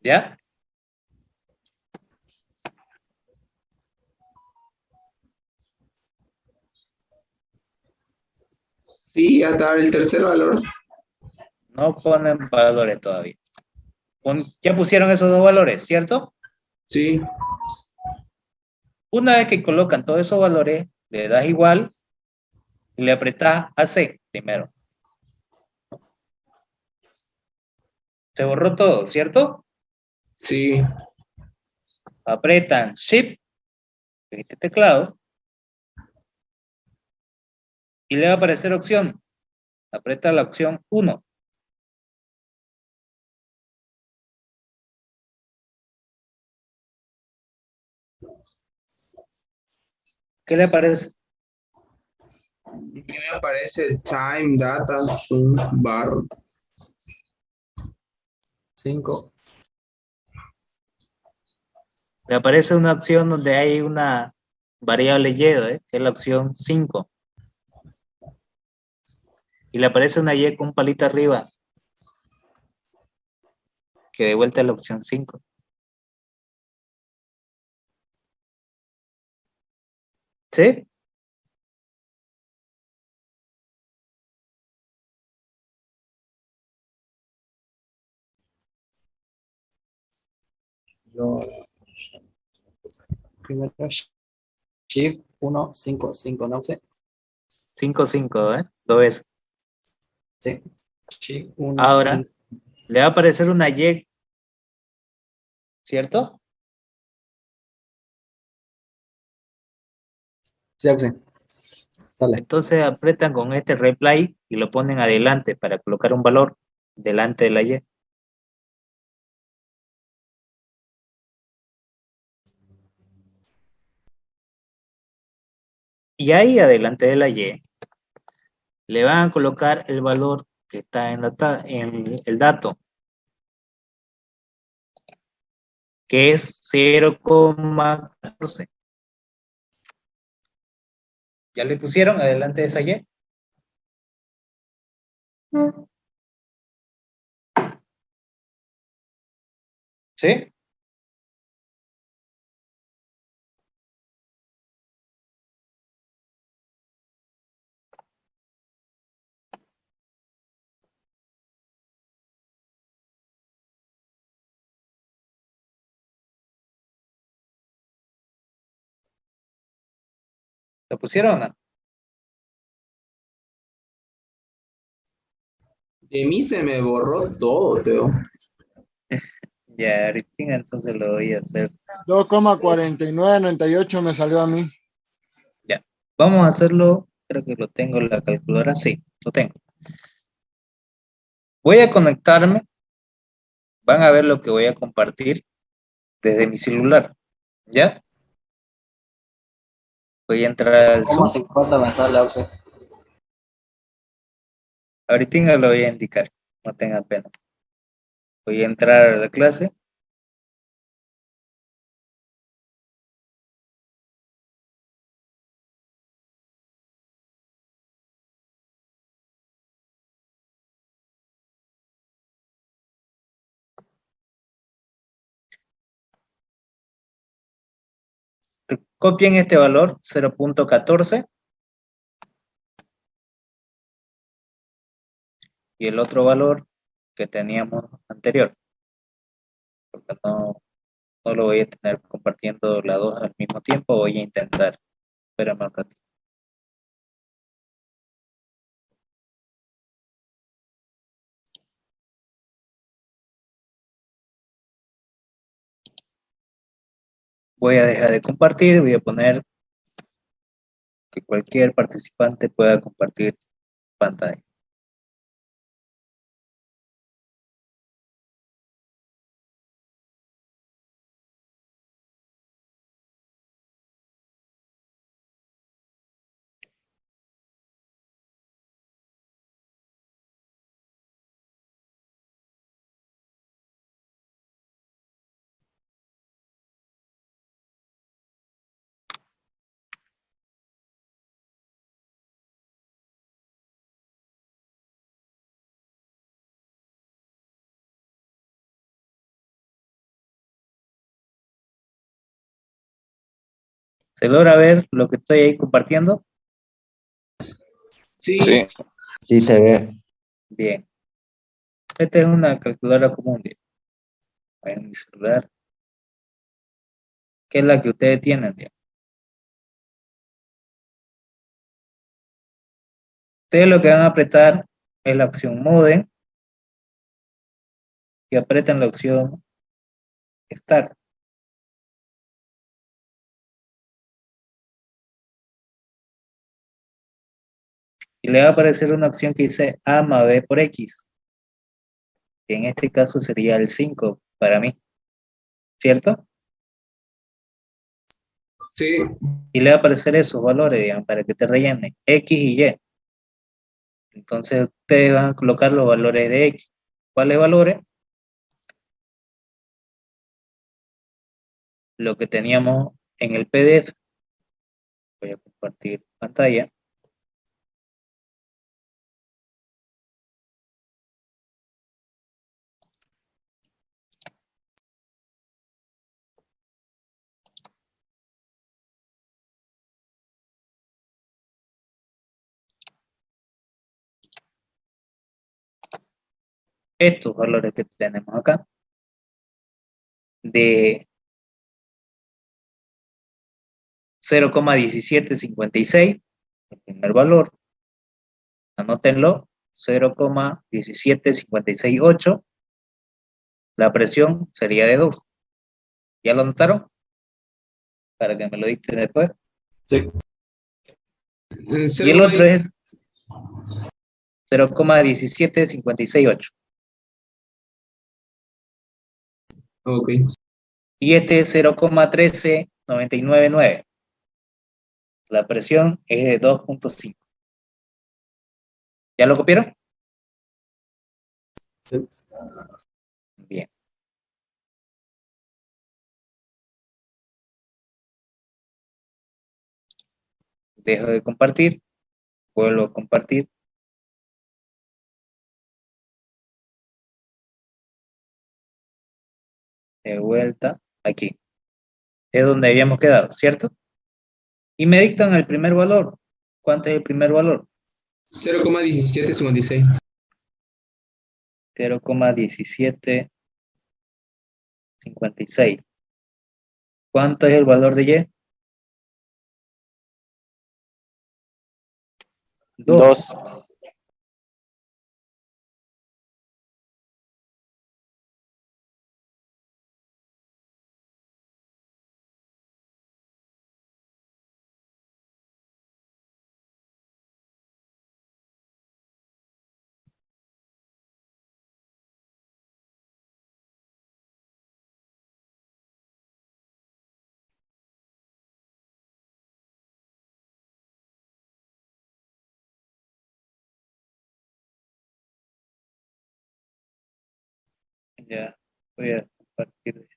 ¿Ya? Sí, hasta el tercer valor. No ponen valores todavía. Ya pusieron esos dos valores, ¿cierto? Sí. Una vez que colocan todos esos valores, le das igual y le apretas AC primero. Se borró todo, ¿cierto? Sí. Apretan Shift en este teclado y le va a aparecer opción. Aprieta la opción 1. ¿Qué le aparece? Y me aparece time, data, zoom, bar. 5. Le aparece una opción donde hay una variable Y, que es la opción 5. Y le aparece una Y con un palito arriba, que de vuelta es la opción 5. ¿Sí? Yo primero Shift 1, 5, 5, no sé. 5, 5, Lo ves. Sí. Shift 1, Ahora 5. le va a aparecer una Y, ¿cierto? Sí, Auxi. Sale. Entonces apretan con este reply y lo ponen adelante para colocar un valor delante de la Y. Y ahí adelante de la Y le van a colocar el valor que está en el dato, que es 0,14. ¿Ya le pusieron adelante de esa Y? ¿Sí? ¿Lo pusieron o no? De mí se me borró todo, Teo. Ya, ahorita entonces lo voy a hacer. 2,4998 me salió a mí. Ya. Vamos a hacerlo. Creo que lo tengo en la calculadora. Sí, lo tengo. Voy a conectarme. Van a ver lo que voy a compartir desde mi celular. ¿Ya? Voy a entrar al Zoom. 50 me sale, Auxi. Ahorita lo voy a indicar. No tengan pena. Voy a entrar a la clase. Copien este valor, 0.14. Y el otro valor que teníamos anterior. Porque no lo voy a tener compartiendo las dos al mismo tiempo. Voy a intentar. Espérame un ratito. Voy a dejar de compartir. Voy a poner que cualquier participante pueda compartir pantalla. ¿Se logra ver lo que estoy ahí compartiendo? Sí. Sí. Sí se ve. Bien. Esta es una calculadora común. Bien. En mi celular. ¿Qué es la que ustedes tienen? Bien. Ustedes lo que van a apretar es la opción Mode y apretan la opción Start. Y le va a aparecer una opción que dice A más B por X. Que en este caso sería el 5 para mí. ¿Cierto? Sí. Y le va a aparecer esos valores, digamos, para que te rellene X y Y. Entonces ustedes van a colocar los valores de X. ¿Cuáles valores? Lo que teníamos en el PDF. Voy a compartir pantalla. Estos valores que tenemos acá. De 0,1756, el primer valor. Anótenlo. 0,17568. La presión sería de 2. ¿Ya lo anotaron? Para que me lo dicten después. Sí. Y el otro es 0,17568. Ok. Y este es 0,13999. La presión es de 2.5. ¿Ya lo copiaron? Sí. Bien. Dejo de compartir. Vuelvo a compartir. De vuelta. Aquí. Es donde habíamos quedado, ¿cierto? Y me dictan el primer valor. ¿Cuánto es el primer valor? 0,1756. 0,1756. ¿Cuánto es el valor de Y? 2. 2. Ya. Voy a compartir.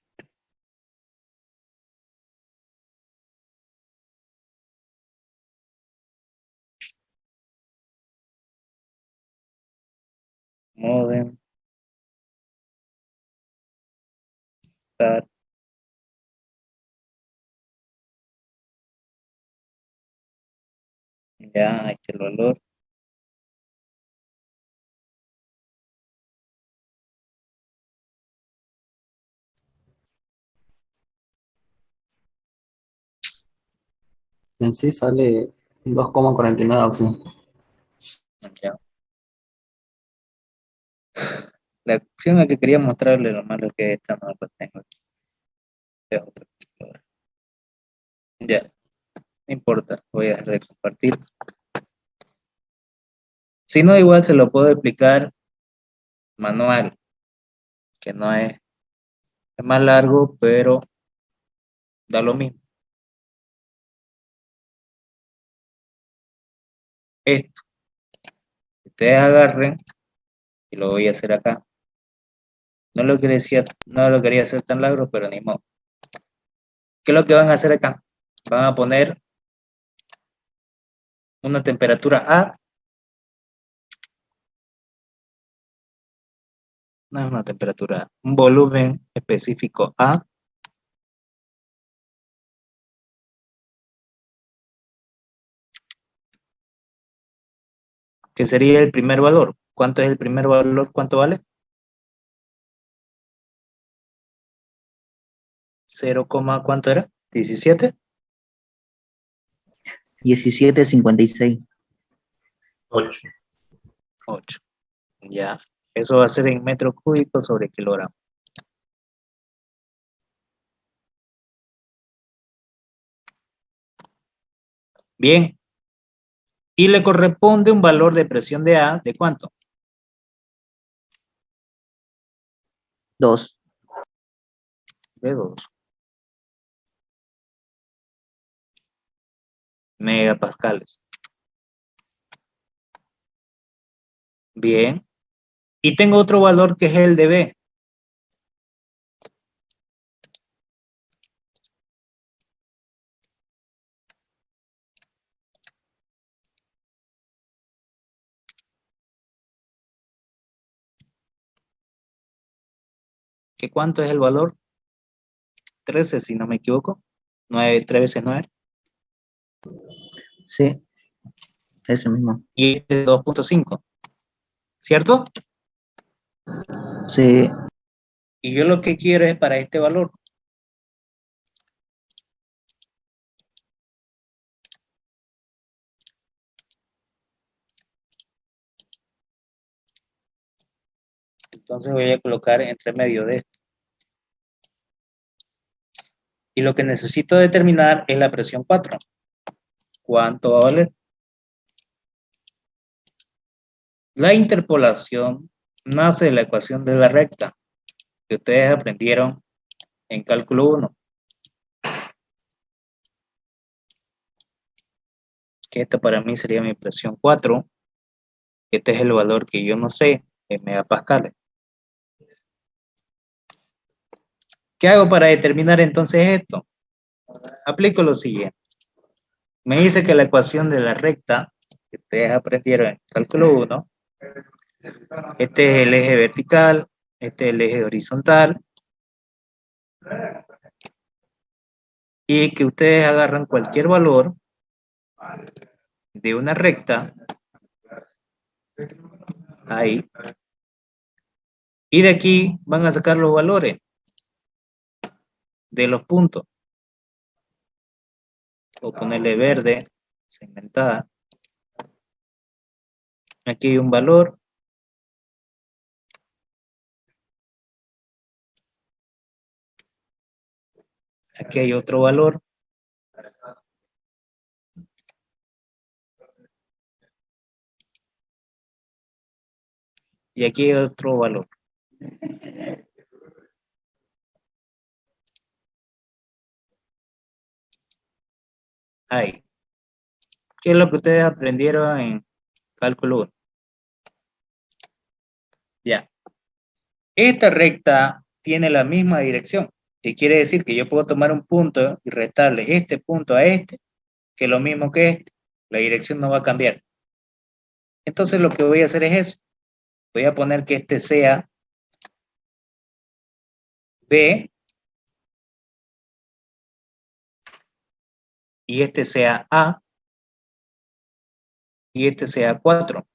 Modem. Start. Ya, ahí está el valor. En sí sale 2,49 opción. Ya. La opción a que quería mostrarle lo malo que esta no la tengo aquí. Es otra computadora. Ya, no importa, voy a dejar de compartir. Si no, igual se lo puedo explicar manual, que no es más largo, pero da lo mismo. Esto, ustedes agarren, y lo voy a hacer acá. No lo quería hacer tan largo, pero ni modo. ¿Qué es lo que van a hacer acá? Van a poner una temperatura A. No es una temperatura A, un volumen específico A. que sería el primer valor. ¿Cuánto es el primer valor? ¿Cuánto vale? 0, ¿cuánto era? 17. 17,56. 8. 8. Ya. Eso va a ser en metros cúbicos sobre kilogramo. Bien. Y le corresponde un valor de presión de A, ¿de cuánto? 2. De 2 megapascales. Bien. Y tengo otro valor que es el de B. ¿Qué cuánto es el valor? 13, si no me equivoco. 9, 3 veces 9. Sí, ese mismo. Y este es 2.5. ¿Cierto? Sí, Y yo lo que quiero es para este valor. Entonces voy a colocar entre medio de esto. Y lo que necesito determinar es la presión 4. ¿Cuánto va a valer? La interpolación nace de la ecuación de la recta que ustedes aprendieron en cálculo 1. Que esta para mí sería mi presión 4. Este es el valor que yo no sé en megapascales. ¿Qué hago para determinar entonces esto? Aplico lo siguiente. Me dice que la ecuación de la recta que ustedes aprendieron en cálculo 1, este es el eje vertical, este es el eje horizontal, y que ustedes agarran cualquier valor de una recta, ahí, y de aquí van a sacar los valores de los puntos, o ponerle verde, segmentada. Aquí hay un valor, aquí hay otro valor, y aquí hay otro valor. Ahí. ¿Qué es lo que ustedes aprendieron en cálculo 1? Ya. Esta recta tiene la misma dirección, que quiere decir que yo puedo tomar un punto y restarle este punto a este, que es lo mismo que este. La dirección no va a cambiar. Entonces lo que voy a hacer es eso. Voy a poner que este sea B y este sea A y este sea 4.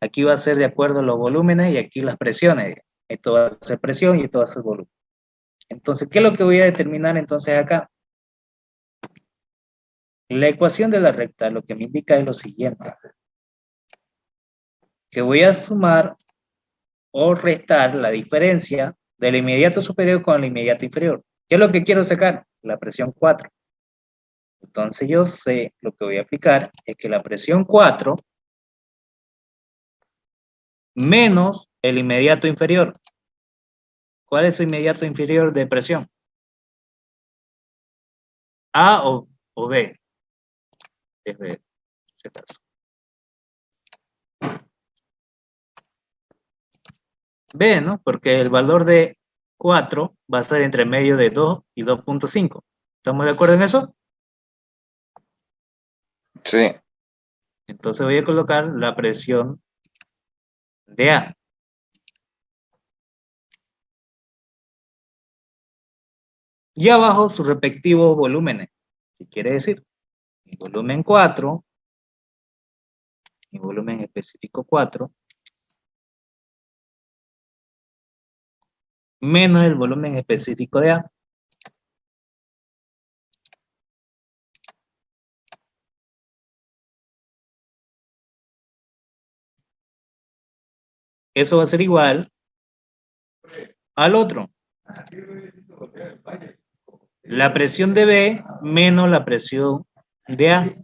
Aquí va a ser de acuerdo a los volúmenes y aquí las presiones. Esto va a ser presión y esto va a ser volumen. Entonces, ¿qué es lo que voy a determinar entonces acá? La ecuación de la recta lo que me indica es lo siguiente. Que voy a sumar o restar la diferencia del inmediato superior con el inmediato inferior. ¿Qué es lo que quiero sacar? La presión 4. Entonces yo sé, lo que voy a aplicar es que la presión 4 menos el inmediato inferior. ¿Cuál es su inmediato inferior de presión? ¿A o B? Es B, si acaso. B, ¿no? Porque el valor de 4 va a estar entre medio de 2 y 2.5. ¿Estamos de acuerdo en eso? Sí. Entonces voy a colocar la presión de A. Y abajo sus respectivos volúmenes. ¿Qué quiere decir? El volumen 4 y volumen específico 4, menos el volumen específico de A. Eso va a ser igual al otro. La presión de B menos la presión de A.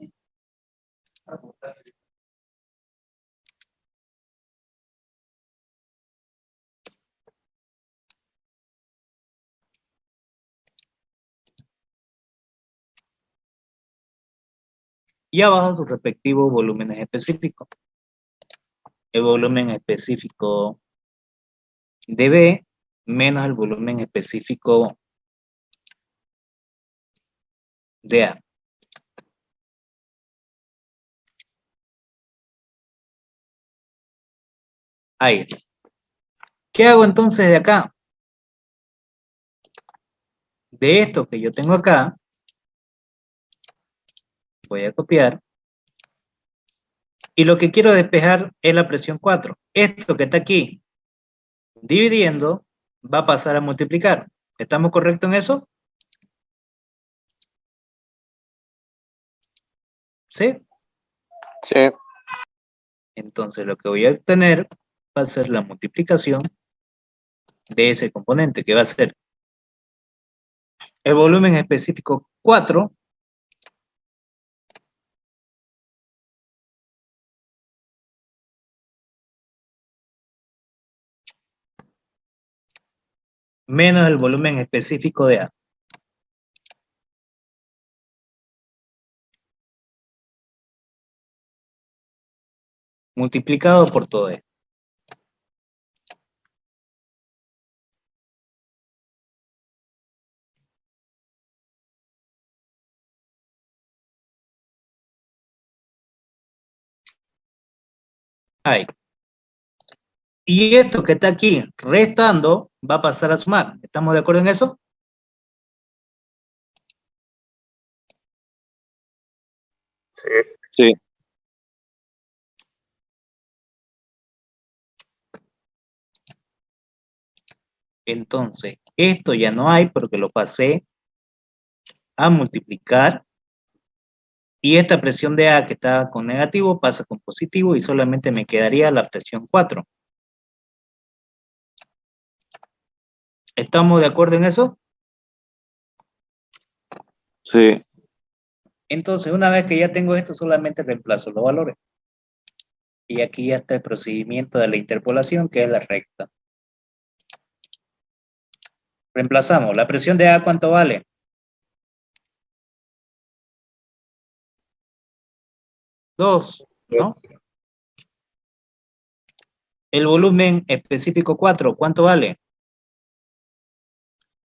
Y abajo sus respectivos volúmenes específicos. El volumen específico de B menos el volumen específico de A. Ahí. ¿Qué hago entonces de acá? De esto que yo tengo acá, voy a copiar. Y lo que quiero despejar es la presión 4. Esto que está aquí, dividiendo, va a pasar a multiplicar. ¿Estamos correctos en eso? ¿Sí? Sí. Entonces lo que voy a obtener va a ser la multiplicación de ese componente, que va a ser el volumen específico 4 menos el volumen específico de A. Multiplicado por todo esto. Ahí. Y esto que está aquí restando va a pasar a sumar. ¿Estamos de acuerdo en eso? Sí. Sí. Entonces, esto ya no hay porque lo pasé a multiplicar. Y esta presión de A que está con negativo pasa con positivo y solamente me quedaría la presión 4. ¿Estamos de acuerdo en eso? Sí. Entonces, una vez que ya tengo esto, solamente reemplazo los valores. Y aquí ya está el procedimiento de la interpolación, que es la recta. Reemplazamos. La presión de A, ¿cuánto vale? 2, ¿no? El volumen específico 4, ¿cuánto vale?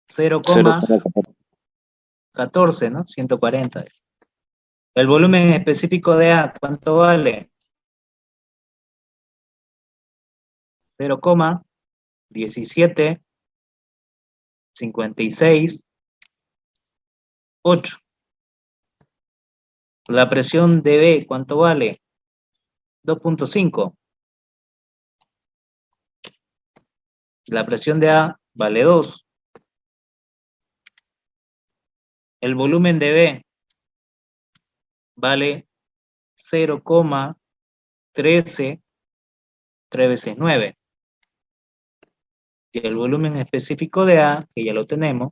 0,14, ¿no? 140. El volumen específico de A, ¿cuánto vale? 0,1756,8. La presión de B, ¿cuánto vale? 2,5. La presión de A vale 2. El volumen de B vale 0,13, 3 veces 9. Y el volumen específico de A, que ya lo tenemos,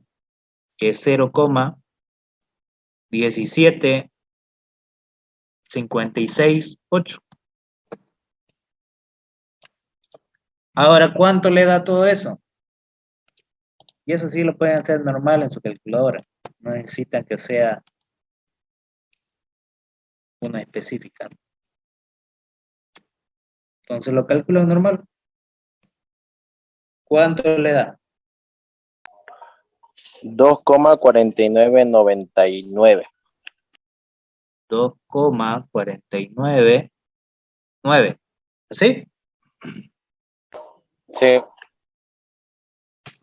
que es 0,1756,8. Ahora, ¿cuánto le da todo eso? Y eso sí lo pueden hacer normal en su calculadora. No necesitan que sea una específica. Entonces lo calculan normal. ¿Cuánto le da? 2,4999. 2,499. ¿Sí? Sí.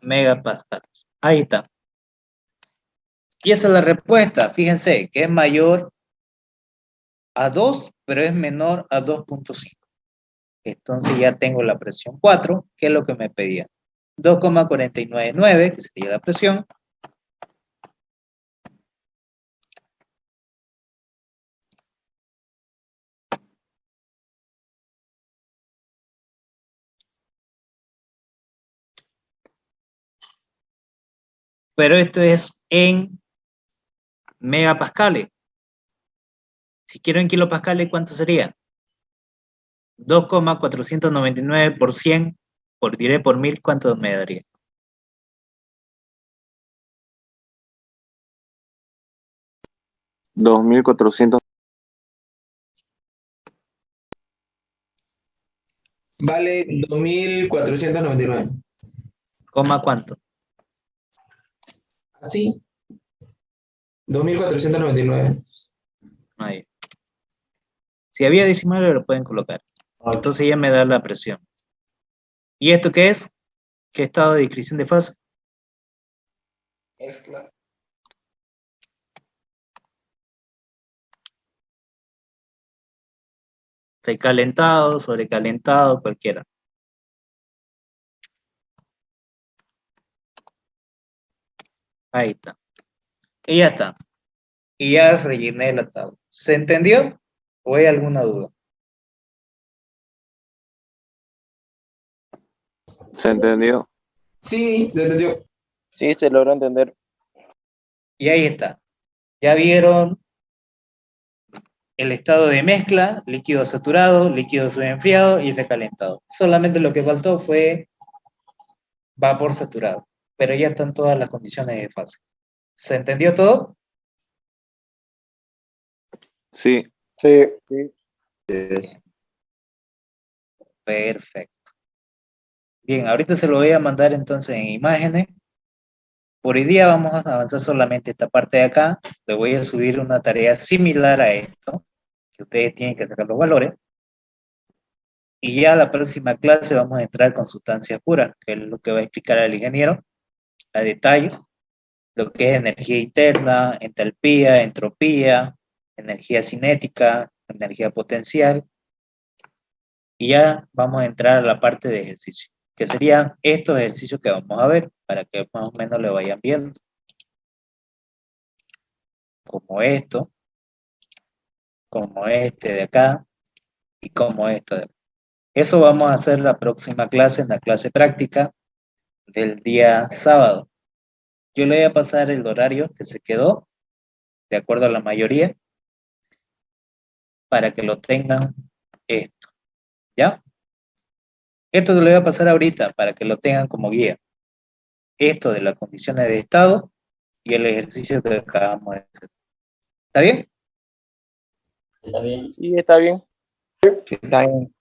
Megapascales. Ahí está. Y esa es la respuesta. Fíjense que es mayor a 2, pero es menor a 2.5. Entonces ya tengo la presión 4, que es lo que me pedía. 2,499, que sería la presión. Pero esto es en megapascales. Si quiero en kilopascales, ¿cuánto sería? 2,499 por 100, diré por 1000, ¿cuánto me daría? $2,400. Vale 2.499. ¿Coma cuánto? Así. 2.499. Ahí. Si había decimal, lo pueden colocar. Entonces ya me da la presión. ¿Y esto qué es? ¿Qué estado de discreción de fase? Mezcla. Recalentado, sobrecalentado, cualquiera. Ahí está. Y ya está. Y ya rellené la tabla. ¿Se entendió? ¿O hay alguna duda? ¿Se entendió? Sí, se entendió. Sí, se logró entender. Y ahí está. Ya vieron el estado de mezcla, líquido saturado, líquido subenfriado y recalentado. Solamente lo que faltó fue vapor saturado. Pero ya están todas las condiciones de fase. ¿Se entendió todo? Sí. Sí. Perfecto. Bien, ahorita se lo voy a mandar entonces en imágenes. Por hoy día vamos a avanzar solamente esta parte de acá. Le voy a subir una tarea similar a esto, que ustedes tienen que sacar los valores. Y ya la próxima clase vamos a entrar con sustancias puras, que es lo que va a explicar el ingeniero a detalle, lo que es energía interna, entalpía, entropía, energía cinética, energía potencial. Y ya vamos a entrar a la parte de ejercicio, que serían estos ejercicios que vamos a ver, para que más o menos lo vayan viendo. Como esto, como este de acá, y como esto de acá. Eso vamos a hacer la próxima clase, en la clase práctica del día sábado. Yo le voy a pasar el horario que se quedó, de acuerdo a la mayoría, para que lo tengan esto, ¿ya? Esto se lo voy a pasar ahorita, para que lo tengan como guía. Esto de las condiciones de estado y el ejercicio que acabamos de hacer. ¿Está bien? ¿Está bien? Sí, está bien. Está bien.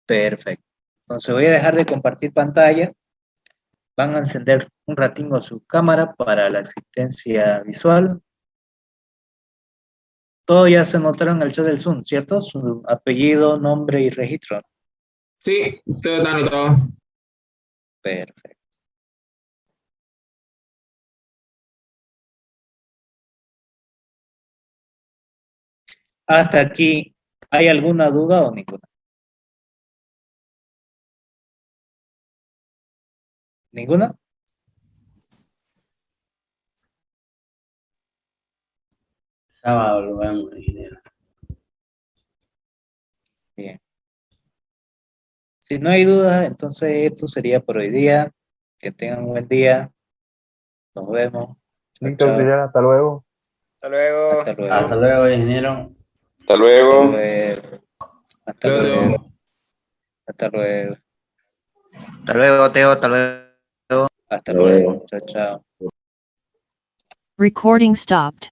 Perfecto. Entonces voy a dejar de compartir pantalla. Van a encender un ratingo su cámara para la asistencia visual. Todo ya se notaron en el chat del Zoom, ¿cierto? Su apellido, nombre y registro. Sí, todo está anotado. Perfecto. Hasta aquí, ¿hay alguna duda o ninguna? ¿Ninguna? Sábado lo vemos, ingeniero. Bien. Si no hay dudas, entonces esto sería por hoy día. Que tengan un buen día. Nos vemos. Chao, Listo, chao. auxiliar, hasta luego. Hasta luego. Hasta luego. Hasta luego, ingeniero. Hasta Hasta luego. luego. Hasta Luego, luego. Teo. Hasta luego. Hasta luego, Teo, hasta luego. Hasta luego. Chao, chao. Recording stopped.